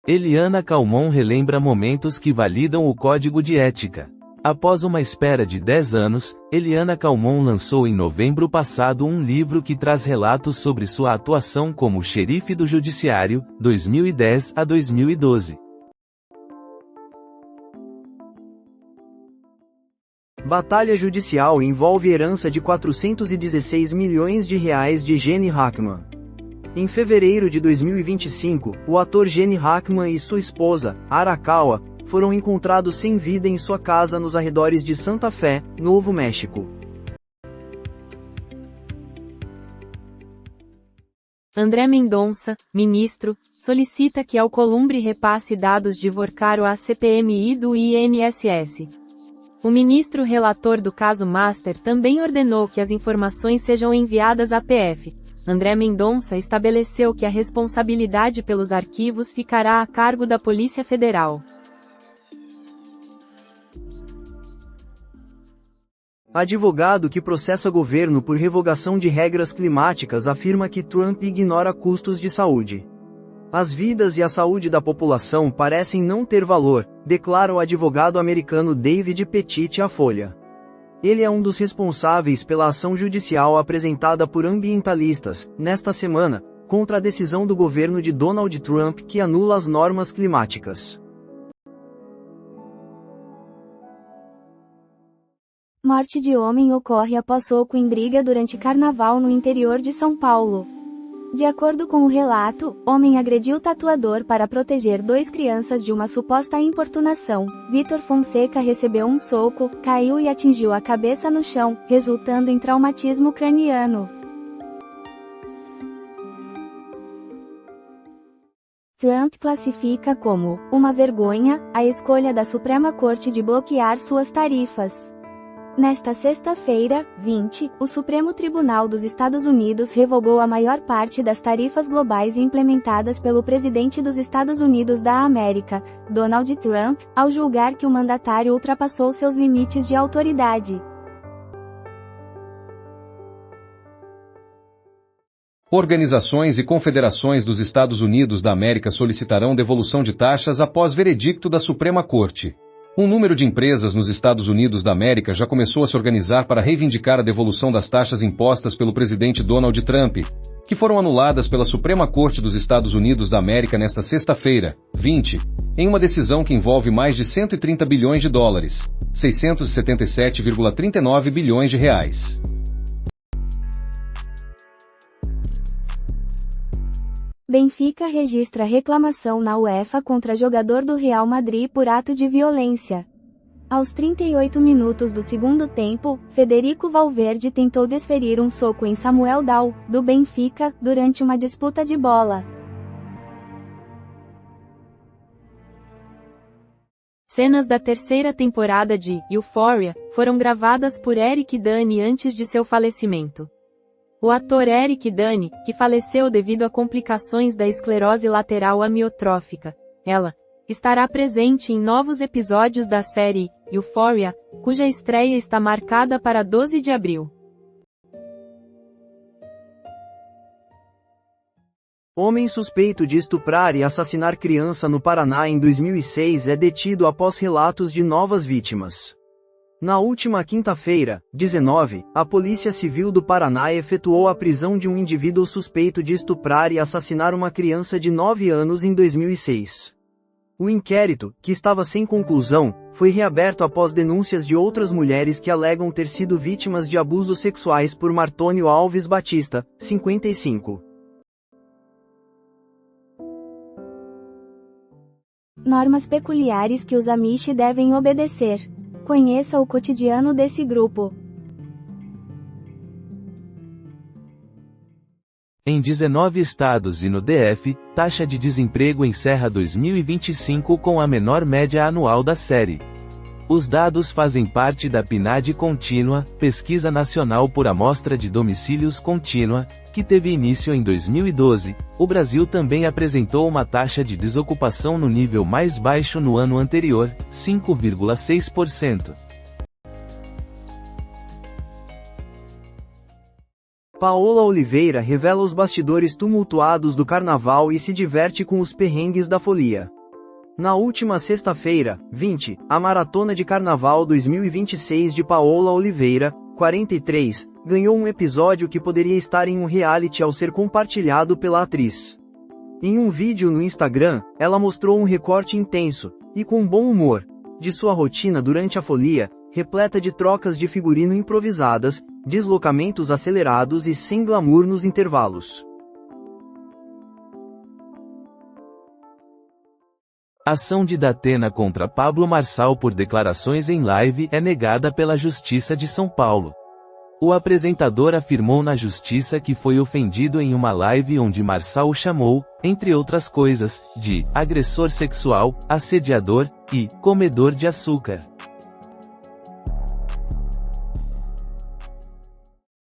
S4: Eliana Calmon relembra momentos que validam o Código de Ética. Após uma espera de 10 anos, Eliana Calmon lançou em novembro passado um livro que traz relatos sobre sua atuação como xerife do Judiciário, 2010 a 2012.
S1: Batalha judicial envolve herança de 416 milhões de reais de Gene Hackman. Em fevereiro de 2025, o ator Gene Hackman e sua esposa, Arakawa, foram encontrados sem vida em sua casa nos arredores de Santa Fé, Novo México.
S2: André Mendonça, ministro, solicita que Alcolumbre repasse dados de Vorcaro à CPMI do INSS. O ministro relator do caso Master também ordenou que as informações sejam enviadas à PF. André Mendonça estabeleceu que a responsabilidade pelos arquivos ficará a cargo da Polícia Federal.
S1: Advogado que processa governo por revogação de regras climáticas afirma que Trump ignora custos de saúde. As vidas e a saúde da população parecem não ter valor, declara o advogado americano David Petit à Folha. Ele é um dos responsáveis pela ação judicial apresentada por ambientalistas, nesta semana, contra a decisão do governo de Donald Trump que anula as normas climáticas.
S3: Morte de homem ocorre após soco em briga durante carnaval no interior de São Paulo. De acordo com o relato, homem agrediu tatuador para proteger 2 crianças de uma suposta importunação. Vitor Fonseca recebeu um soco, caiu e atingiu a cabeça no chão, resultando em traumatismo craniano. Trump classifica como uma vergonha a escolha da Suprema Corte de bloquear suas tarifas. Nesta sexta-feira, 20, o Supremo Tribunal dos Estados Unidos revogou a maior parte das tarifas globais implementadas pelo presidente dos Estados Unidos da América, Donald Trump, ao julgar que o mandatário ultrapassou seus limites de autoridade.
S6: Organizações e confederações dos Estados Unidos da América solicitarão devolução de taxas após veredicto da Suprema Corte. Um número de empresas nos Estados Unidos da América já começou a se organizar para reivindicar a devolução das taxas impostas pelo presidente Donald Trump, que foram anuladas pela Suprema Corte dos Estados Unidos da América nesta sexta-feira, 20, em uma decisão que envolve mais de 130 bilhões de dólares, 677,39 bilhões de reais.
S3: Benfica registra reclamação na UEFA contra jogador do Real Madrid por ato de violência. Aos 38 minutos do segundo tempo, Federico Valverde tentou desferir um soco em Samuel Dow, do Benfica, durante uma disputa de bola.
S2: Cenas da terceira temporada de Euphoria foram gravadas por Eric Dane antes de seu falecimento. O ator Eric Dane, que faleceu devido a complicações da esclerose lateral amiotrófica, estará presente em novos episódios da série Euphoria, cuja estreia está marcada para 12 de abril.
S1: Homem suspeito de estuprar e assassinar criança no Paraná em 2006 é detido após relatos de novas vítimas. Na última quinta-feira, 19, a Polícia Civil do Paraná efetuou a prisão de um indivíduo suspeito de estuprar e assassinar uma criança de 9 anos em 2006. O inquérito, que estava sem conclusão, foi reaberto após denúncias de outras mulheres que alegam ter sido vítimas de abusos sexuais por Martônio Alves Batista, 55.
S3: Normas peculiares que os Amish devem obedecer. Conheça o cotidiano desse grupo.
S4: Em 19 estados e no DF, taxa de desemprego encerra 2025 com a menor média anual da série. Os dados fazem parte da PNAD Contínua, Pesquisa Nacional por Amostra de Domicílios Contínua, que teve início em 2012. O Brasil também apresentou uma taxa de desocupação no nível mais baixo no ano anterior, 5,6%.
S1: Paola Oliveira revela os bastidores tumultuados do carnaval e se diverte com os perrengues da folia. Na última sexta-feira, 20, a Maratona de Carnaval 2026 de Paola Oliveira, 43, ganhou um episódio que poderia estar em um reality ao ser compartilhado pela atriz. Em um vídeo no Instagram, ela mostrou um recorte intenso, e com bom humor, de sua rotina durante a folia, repleta de trocas de figurino improvisadas, deslocamentos acelerados e sem glamour nos intervalos.
S4: Ação de Datena contra Pablo Marçal por declarações em live é negada pela Justiça de São Paulo. O apresentador afirmou na Justiça que foi ofendido em uma live onde Marçal o chamou, entre outras coisas, de agressor sexual, assediador e comedor de açúcar.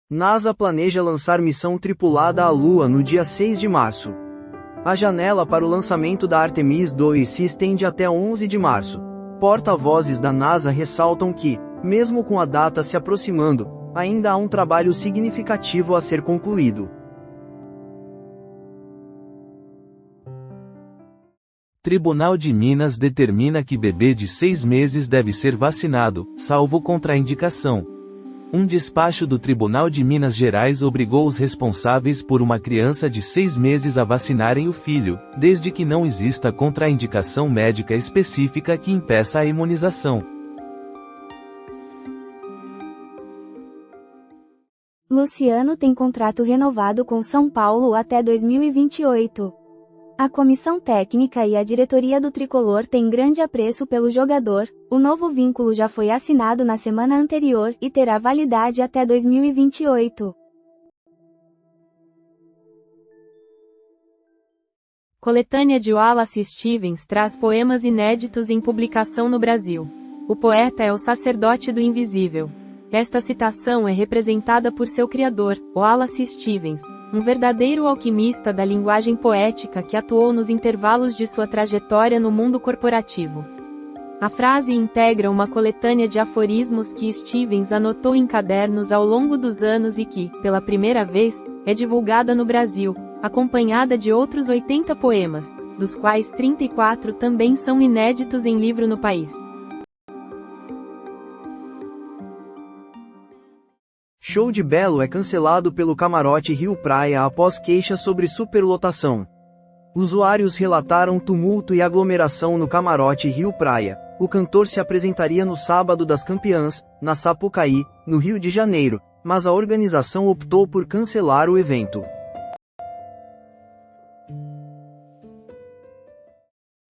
S1: NASA planeja lançar missão tripulada à Lua no dia 6 de março. A janela para o lançamento da Artemis II se estende até 11 de março. Porta-vozes da NASA ressaltam que, mesmo com a data se aproximando, ainda há um trabalho significativo a ser concluído.
S4: Tribunal de Minas determina que bebê de 6 meses deve ser vacinado, salvo contraindicação. Um despacho do Tribunal de Minas Gerais obrigou os responsáveis por uma criança de 6 meses a vacinarem o filho, desde que não exista contraindicação médica específica que impeça a imunização.
S3: Luciano tem contrato renovado com São Paulo até 2028. A comissão técnica e a diretoria do Tricolor têm grande apreço pelo jogador. O novo vínculo já foi assinado na semana anterior e terá validade até 2028.
S2: Coletânea de Wallace Stevens traz poemas inéditos em publicação no Brasil. O poeta é o sacerdote do invisível. Esta citação é representada por seu criador, Wallace Stevens, um verdadeiro alquimista da linguagem poética que atuou nos intervalos de sua trajetória no mundo corporativo. A frase integra uma coletânea de aforismos que Stevens anotou em cadernos ao longo dos anos e que, pela primeira vez, é divulgada no Brasil, acompanhada de outros 80 poemas, dos quais 34 também são inéditos em livro no país.
S1: Show de Belo é cancelado pelo Camarote Rio Praia após queixa sobre superlotação. Usuários relataram tumulto e aglomeração no Camarote Rio Praia. O cantor se apresentaria no Sábado das Campeãs, na Sapucaí, no Rio de Janeiro, mas a organização optou por cancelar o evento.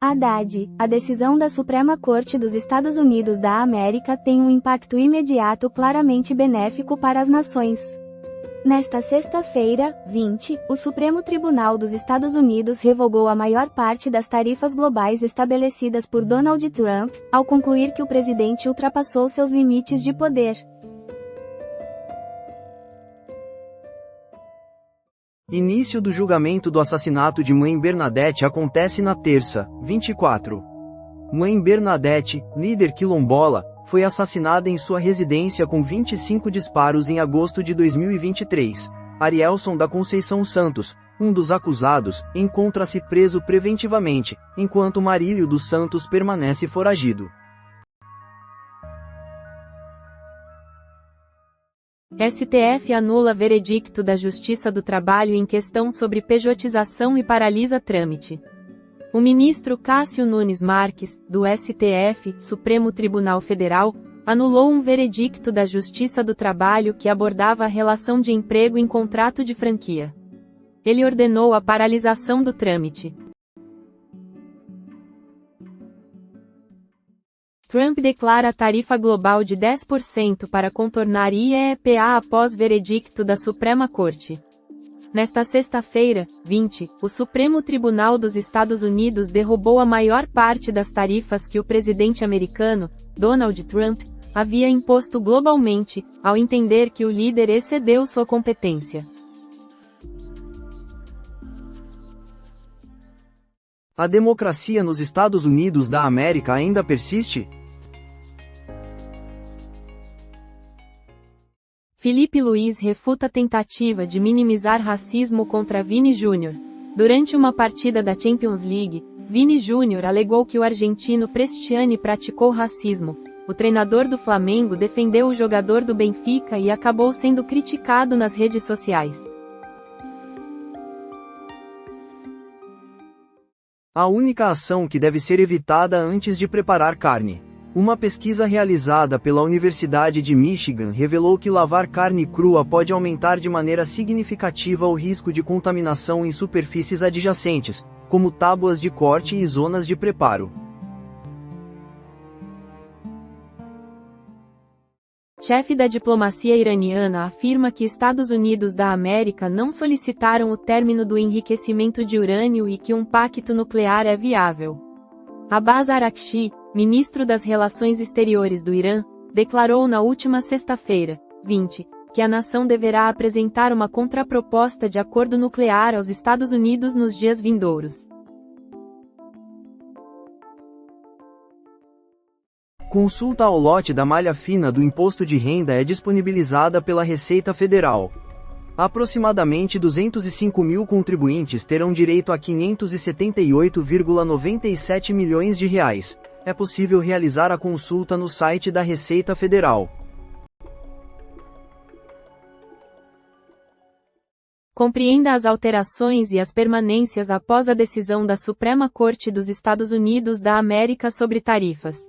S3: Haddad, a decisão da Suprema Corte dos Estados Unidos da América tem um impacto imediato claramente benéfico para as nações. Nesta sexta-feira, 20, o Supremo Tribunal dos Estados Unidos revogou a maior parte das tarifas globais estabelecidas por Donald Trump, ao concluir que o presidente ultrapassou seus limites de poder.
S1: Início do julgamento do assassinato de Mãe Bernadette acontece na terça, 24. Mãe Bernadette, líder quilombola, foi assassinada em sua residência com 25 disparos em agosto de 2023. Arielson da Conceição Santos, um dos acusados, encontra-se preso preventivamente, enquanto Marílio dos Santos permanece foragido.
S2: STF anula veredicto da Justiça do Trabalho em questão sobre pejotização e paralisa trâmite. O ministro Cássio Nunes Marques, do STF, Supremo Tribunal Federal, anulou um veredicto da Justiça do Trabalho que abordava a relação de emprego em contrato de franquia. Ele ordenou a paralisação do trâmite. Trump declara tarifa global de 10% para contornar IEEPA após veredicto da Suprema Corte. Nesta sexta-feira, 20, o Supremo Tribunal dos Estados Unidos derrubou a maior parte das tarifas que o presidente americano, Donald Trump, havia imposto globalmente, ao entender que o líder excedeu sua competência.
S1: A democracia nos Estados Unidos da América ainda persiste?
S2: Felipe Luiz refuta a tentativa de minimizar racismo contra Vini Júnior. Durante uma partida da Champions League, Vini Júnior alegou que o argentino Cristiano praticou racismo. O treinador do Flamengo defendeu o jogador do Benfica e acabou sendo criticado nas redes sociais.
S1: A única ação que deve ser evitada antes de preparar carne. Uma pesquisa realizada pela Universidade de Michigan revelou que lavar carne crua pode aumentar de maneira significativa o risco de contaminação em superfícies adjacentes, como tábuas de corte e zonas de preparo.
S2: Chefe da diplomacia iraniana afirma que Estados Unidos da América não solicitaram o término do enriquecimento de urânio e que um pacto nuclear é viável. Abbas Araghchi, ministro das Relações Exteriores do Irã, declarou na última sexta-feira, 20, que a nação deverá apresentar uma contraproposta de acordo nuclear aos Estados Unidos nos dias vindouros.
S1: Consulta ao lote da malha fina do imposto de renda é disponibilizada pela Receita Federal. Aproximadamente 205 mil contribuintes terão direito a 578,97 milhões de reais. É possível realizar a consulta no site da Receita Federal.
S2: Compreenda as alterações e as permanências após a decisão da Suprema Corte dos Estados Unidos da América sobre tarifas.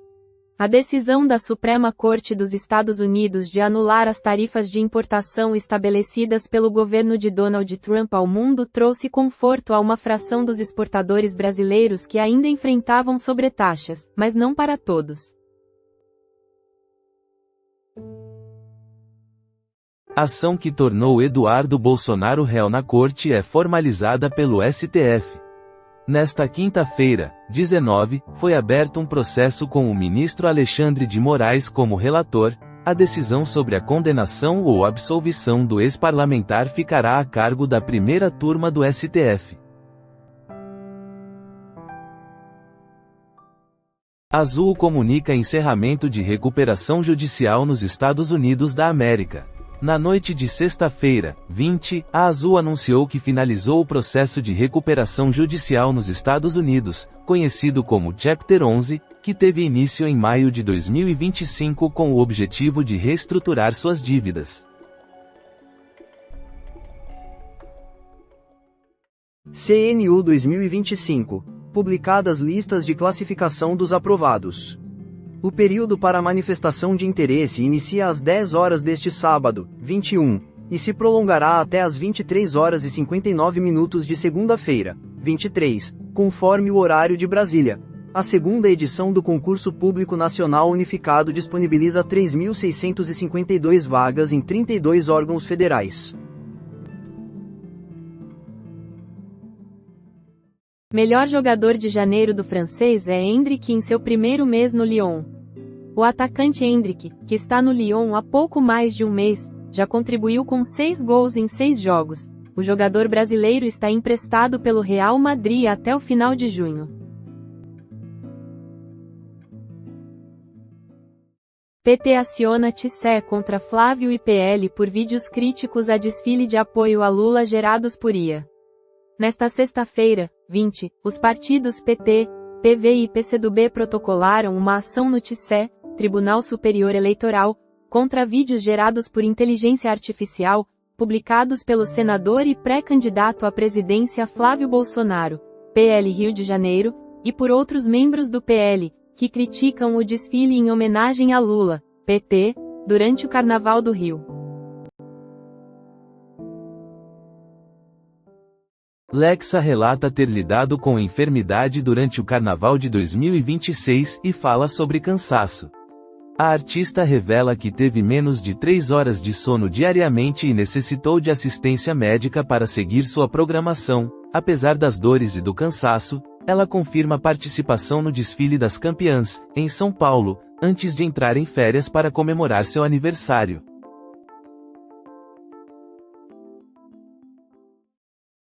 S2: A decisão da Suprema Corte dos Estados Unidos de anular as tarifas de importação estabelecidas pelo governo de Donald Trump ao mundo trouxe conforto a uma fração dos exportadores brasileiros que ainda enfrentavam sobretaxas, mas não para todos.
S4: Ação que tornou Eduardo Bolsonaro réu na corte é formalizada pelo STF. Nesta quinta-feira, 19, foi aberto um processo com o ministro Alexandre de Moraes como relator. A decisão sobre a condenação ou absolvição do ex-parlamentar ficará a cargo da primeira turma do STF. Azul comunica encerramento de recuperação judicial nos Estados Unidos da América. Na noite de sexta-feira, 20, a Azul anunciou que finalizou o processo de recuperação judicial nos Estados Unidos, conhecido como Chapter 11, que teve início em maio de 2025 com o objetivo de reestruturar suas dívidas.
S1: CNU 2025. Publicadas listas de classificação dos aprovados. O período para manifestação de interesse inicia às 10 horas deste sábado, 21, e se prolongará até às 23 horas e 59 minutos de segunda-feira, 23, conforme o horário de Brasília. A segunda edição do Concurso Público Nacional Unificado disponibiliza 3.652 vagas em 32 órgãos federais.
S2: Melhor jogador de janeiro do francês é Endrick em seu primeiro mês no Lyon. O atacante Endrick, que está no Lyon há pouco mais de um mês, já contribuiu com 6 gols em 6 jogos. O jogador brasileiro está emprestado pelo Real Madrid até o final de junho. PT aciona TSE contra Flávio e PL por vídeos críticos a desfile de apoio a Lula gerados por IA. Nesta sexta-feira, 20, os partidos PT, PV e PCdoB protocolaram uma ação no TSE, Tribunal Superior Eleitoral, contra vídeos gerados por inteligência artificial, publicados pelo senador e pré-candidato à presidência Flávio Bolsonaro, PL Rio de Janeiro, e por outros membros do PL, que criticam o desfile em homenagem a Lula, PT, durante o Carnaval do Rio.
S4: Lexa relata ter lidado com enfermidade durante o carnaval de 2026 e fala sobre cansaço. A artista revela que teve menos de 3 horas de sono diariamente e necessitou de assistência médica para seguir sua programação. Apesar das dores e do cansaço, ela confirma participação no desfile das campeãs, em São Paulo, antes de entrar em férias para comemorar seu aniversário.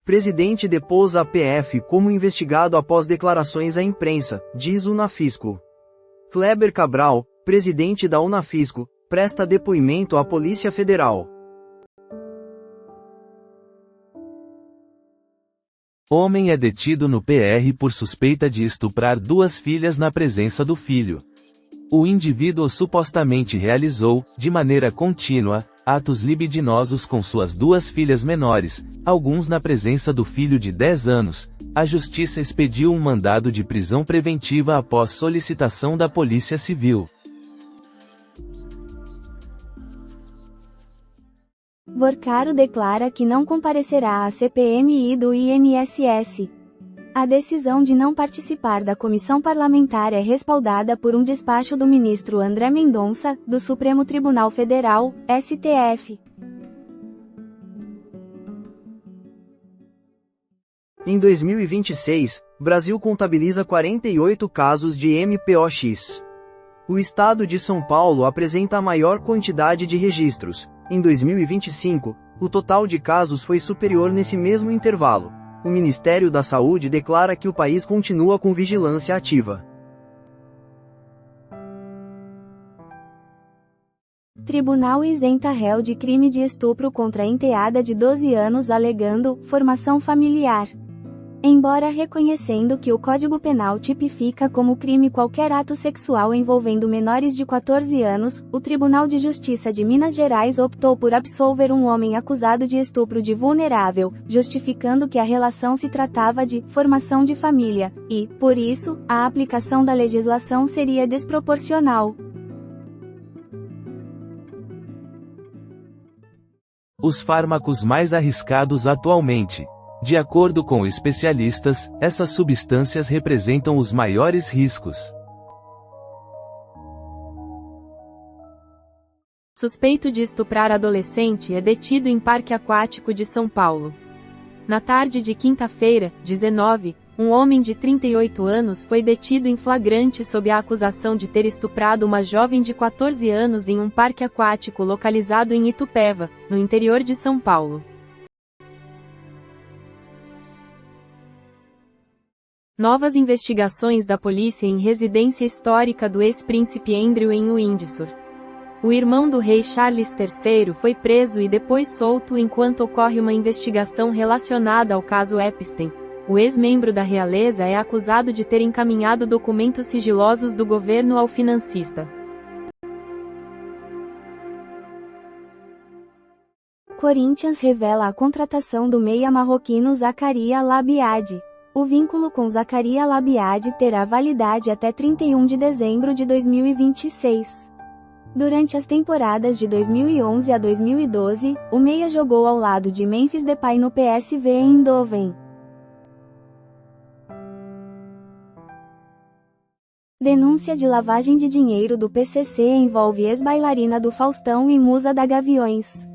S1: Presidente depôs a PF como investigado após declarações à imprensa, diz Unafisco. Kleber Cabral, presidente da Unafisco, presta depoimento à Polícia Federal.
S4: Homem é detido no PR por suspeita de estuprar 2 filhas na presença do filho. O indivíduo supostamente realizou, de maneira contínua, atos libidinosos com suas 2 filhas menores, alguns na presença do filho de 10 anos. A Justiça expediu um mandado de prisão preventiva após solicitação da Polícia Civil.
S3: Vorcaro declara que não comparecerá à CPMI do INSS. A decisão de não participar da comissão parlamentar é respaldada por um despacho do ministro André Mendonça, do Supremo Tribunal Federal, STF.
S1: Em 2026, Brasil contabiliza 48 casos de MPOX. O estado de São Paulo apresenta a maior quantidade de registros. Em 2025, o total de casos foi superior nesse mesmo intervalo. O Ministério da Saúde declara que o país continua com vigilância ativa.
S3: Tribunal isenta réu de crime de estupro contra enteada de 12 anos alegando formação familiar. Embora reconhecendo que o Código Penal tipifica como crime qualquer ato sexual envolvendo menores de 14 anos, o Tribunal de Justiça de Minas Gerais optou por absolver um homem acusado de estupro de vulnerável, justificando que a relação se tratava de formação de família, e, por isso, a aplicação da legislação seria desproporcional.
S4: Os fármacos mais arriscados atualmente. De acordo com especialistas, essas substâncias representam os maiores riscos.
S2: Suspeito de estuprar adolescente é detido em parque aquático de São Paulo. Na tarde de quinta-feira, 19, um homem de 38 anos foi detido em flagrante sob a acusação de ter estuprado uma jovem de 14 anos em um parque aquático localizado em Itupeva, no interior de São Paulo. Novas investigações da polícia em residência histórica do ex-príncipe Andrew em Windsor. O irmão do rei Charles III foi preso e depois solto enquanto ocorre uma investigação relacionada ao caso Epstein. O ex-membro da realeza é acusado de ter encaminhado documentos sigilosos do governo ao financista.
S3: Corinthians revela a contratação do meia marroquino Zakaria Labiad. O vínculo com Zakaria Labiad terá validade até 31 de dezembro de 2026. Durante as temporadas de 2011 a 2012, o meia jogou ao lado de Memphis Depay no PSV Eindhoven. Denúncia de lavagem de dinheiro do PCC envolve ex-bailarina do Faustão e musa da Gaviões.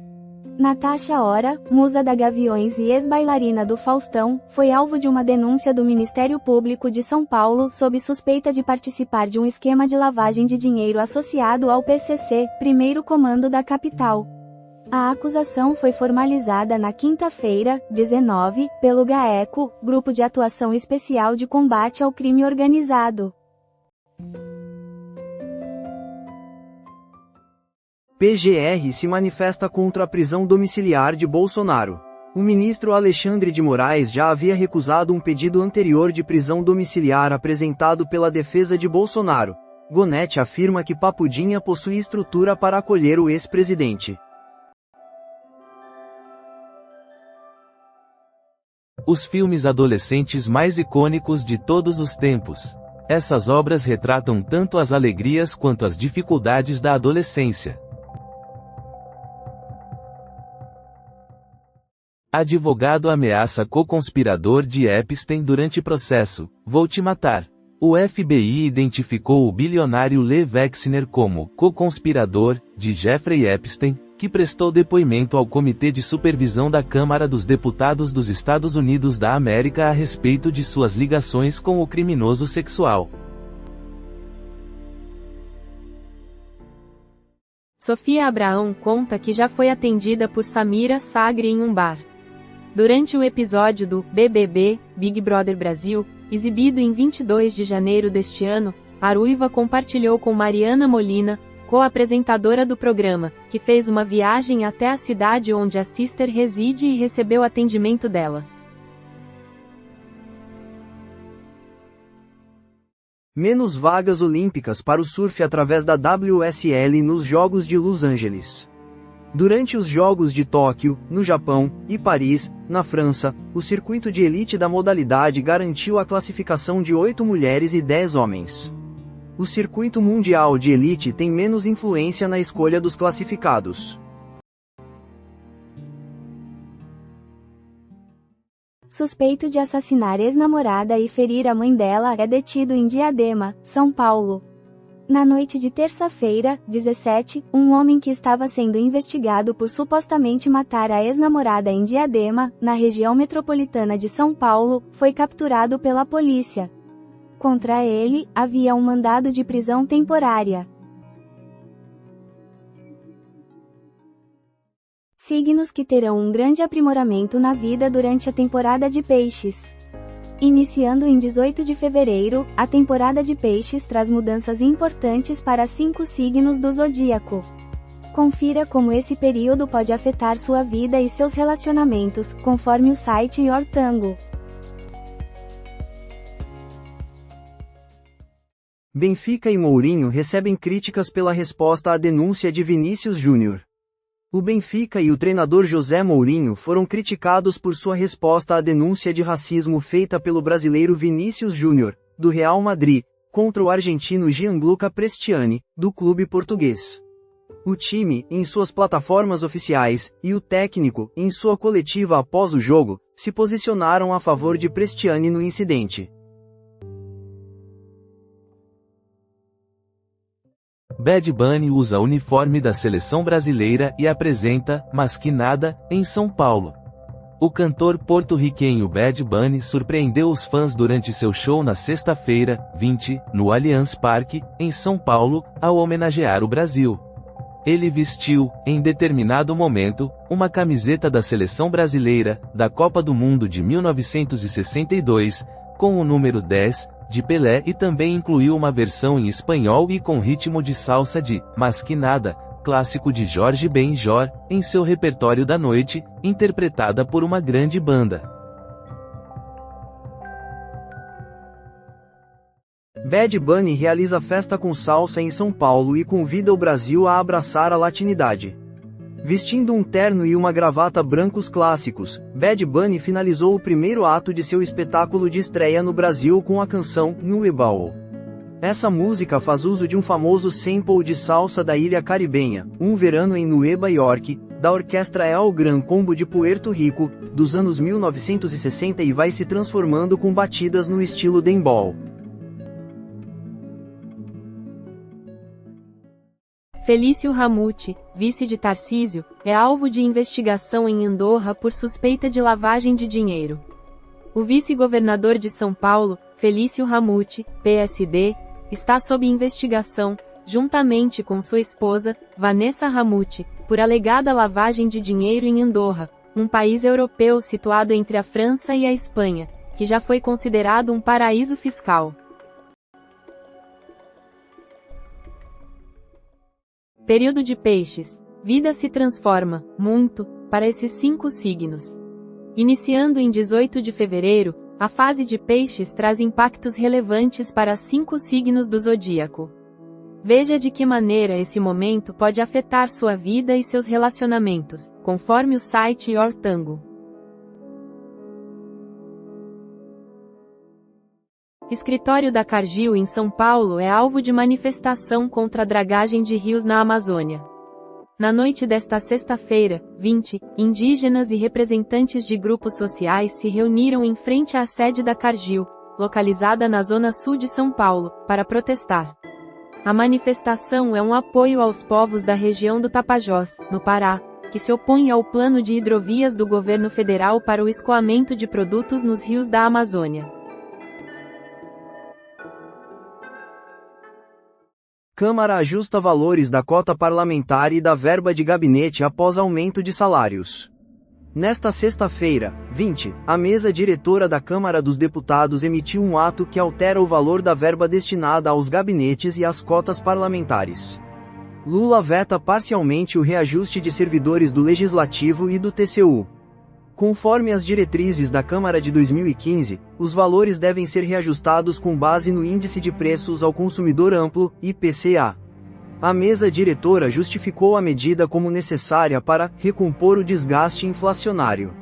S3: Natasha Ora, musa da Gaviões e ex-bailarina do Faustão, foi alvo de uma denúncia do Ministério Público de São Paulo sob suspeita de participar de um esquema de lavagem de dinheiro associado ao PCC, primeiro comando da capital. A acusação foi formalizada na quinta-feira, 19, pelo GAECO, Grupo de Atuação Especial de Combate ao Crime Organizado.
S1: PGR se manifesta contra a prisão domiciliar de Bolsonaro. O ministro Alexandre de Moraes já havia recusado um pedido anterior de prisão domiciliar apresentado pela defesa de Bolsonaro. Gonete afirma que Papudinha possui estrutura para acolher o ex-presidente.
S4: Os filmes adolescentes mais icônicos de todos os tempos. Essas obras retratam tanto as alegrias quanto as dificuldades da adolescência. Advogado ameaça co-conspirador de Epstein durante processo. Vou te matar. O FBI identificou o bilionário Lev Exner como co-conspirador de Jeffrey Epstein, que prestou depoimento ao Comitê de Supervisão da Câmara dos Deputados dos Estados Unidos da América a respeito de suas ligações com o criminoso sexual.
S2: Sofia Abraão conta que já foi atendida por Samira Sagre em um bar. Durante o episódio do BBB, Big Brother Brasil, exibido em 22 de janeiro deste ano, a ruiva compartilhou com Mariana Molina, co-apresentadora do programa, que fez uma viagem até a cidade onde a sister reside e recebeu atendimento dela.
S1: Menos vagas olímpicas para o surf através da WSL nos Jogos de Los Angeles. Durante os Jogos de Tóquio, no Japão, e Paris, na França, o circuito de elite da modalidade garantiu a classificação de 8 mulheres e 10 homens. O circuito mundial de elite tem menos influência na escolha dos classificados.
S3: Suspeito de assassinar ex-namorada e ferir a mãe dela é detido em Diadema, São Paulo. Na noite de terça-feira, 17, um homem que estava sendo investigado por supostamente matar a ex-namorada em Diadema, na região metropolitana de São Paulo, foi capturado pela polícia. Contra ele, havia um mandado de prisão temporária. Signos que terão um grande aprimoramento na vida durante a temporada de peixes. Iniciando em 18 de fevereiro, a temporada de peixes traz mudanças importantes para 5 signos do zodíaco. Confira como esse período pode afetar sua vida e seus relacionamentos, conforme o site Yortango.
S1: Benfica e Mourinho recebem críticas pela resposta à denúncia de Vinícius Júnior. O Benfica e o treinador José Mourinho foram criticados por sua resposta à denúncia de racismo feita pelo brasileiro Vinícius Júnior, do Real Madrid, contra o argentino Gianluca Prestiani, do clube português. O time, em suas plataformas oficiais, e o técnico, em sua coletiva após o jogo, se posicionaram a favor de Prestiani no incidente.
S4: Bad Bunny usa uniforme da seleção brasileira e apresenta Mas Que Nada em São Paulo. O cantor porto-riquenho Bad Bunny surpreendeu os fãs durante seu show na sexta-feira, 20, no Allianz Parque, em São Paulo, ao homenagear o Brasil. Ele vestiu, em determinado momento, uma camiseta da seleção brasileira, da Copa do Mundo de 1962, com o número 10, de Pelé e também incluiu uma versão em espanhol e com ritmo de salsa de Mas Que Nada, clássico de Jorge Ben-Jor, em seu repertório da noite, interpretada por uma grande banda.
S1: Bad Bunny realiza festa com salsa em São Paulo e convida o Brasil a abraçar a latinidade. Vestindo um terno e uma gravata brancos clássicos, Bad Bunny finalizou o primeiro ato de seu espetáculo de estreia no Brasil com a canção Nuebao. Essa música faz uso de um famoso sample de salsa da ilha caribenha, Um Verano em Nueva York, da orquestra El Gran Combo de Puerto Rico, dos anos 1960 e vai se transformando com batidas no estilo dembow.
S2: Felício Ramute, vice de Tarcísio, é alvo de investigação em Andorra por suspeita de lavagem de dinheiro. O vice-governador de São Paulo, Felício Ramute, PSD, está sob investigação, juntamente com sua esposa, Vanessa Ramute, por alegada lavagem de dinheiro em Andorra, um país europeu situado entre a França e a Espanha, que já foi considerado um paraíso fiscal. Período de peixes. Vida se transforma, muito, para esses 5 signos. Iniciando em 18 de fevereiro, a fase de peixes traz impactos relevantes para 5 signos do zodíaco. Veja de que maneira esse momento pode afetar sua vida e seus relacionamentos, conforme o site Yortango. Escritório da Cargill em São Paulo é alvo de manifestação contra a dragagem de rios na Amazônia. Na noite desta sexta-feira, 20, indígenas e representantes de grupos sociais se reuniram em frente à sede da Cargill, localizada na zona sul de São Paulo, para protestar. A manifestação é um apoio aos povos da região do Tapajós, no Pará, que se opõem ao plano de hidrovias do governo federal para o escoamento de produtos nos rios da Amazônia.
S1: Câmara ajusta valores da cota parlamentar e da verba de gabinete após aumento de salários. Nesta sexta-feira, 20, a mesa diretora da Câmara dos Deputados emitiu um ato que altera o valor da verba destinada aos gabinetes e às cotas parlamentares. Lula veta parcialmente o reajuste de servidores do Legislativo e do TCU. Conforme as diretrizes da Câmara de 2015, os valores devem ser reajustados com base no Índice de Preços ao Consumidor Amplo, IPCA. A mesa diretora justificou a medida como necessária para recompor o desgaste inflacionário.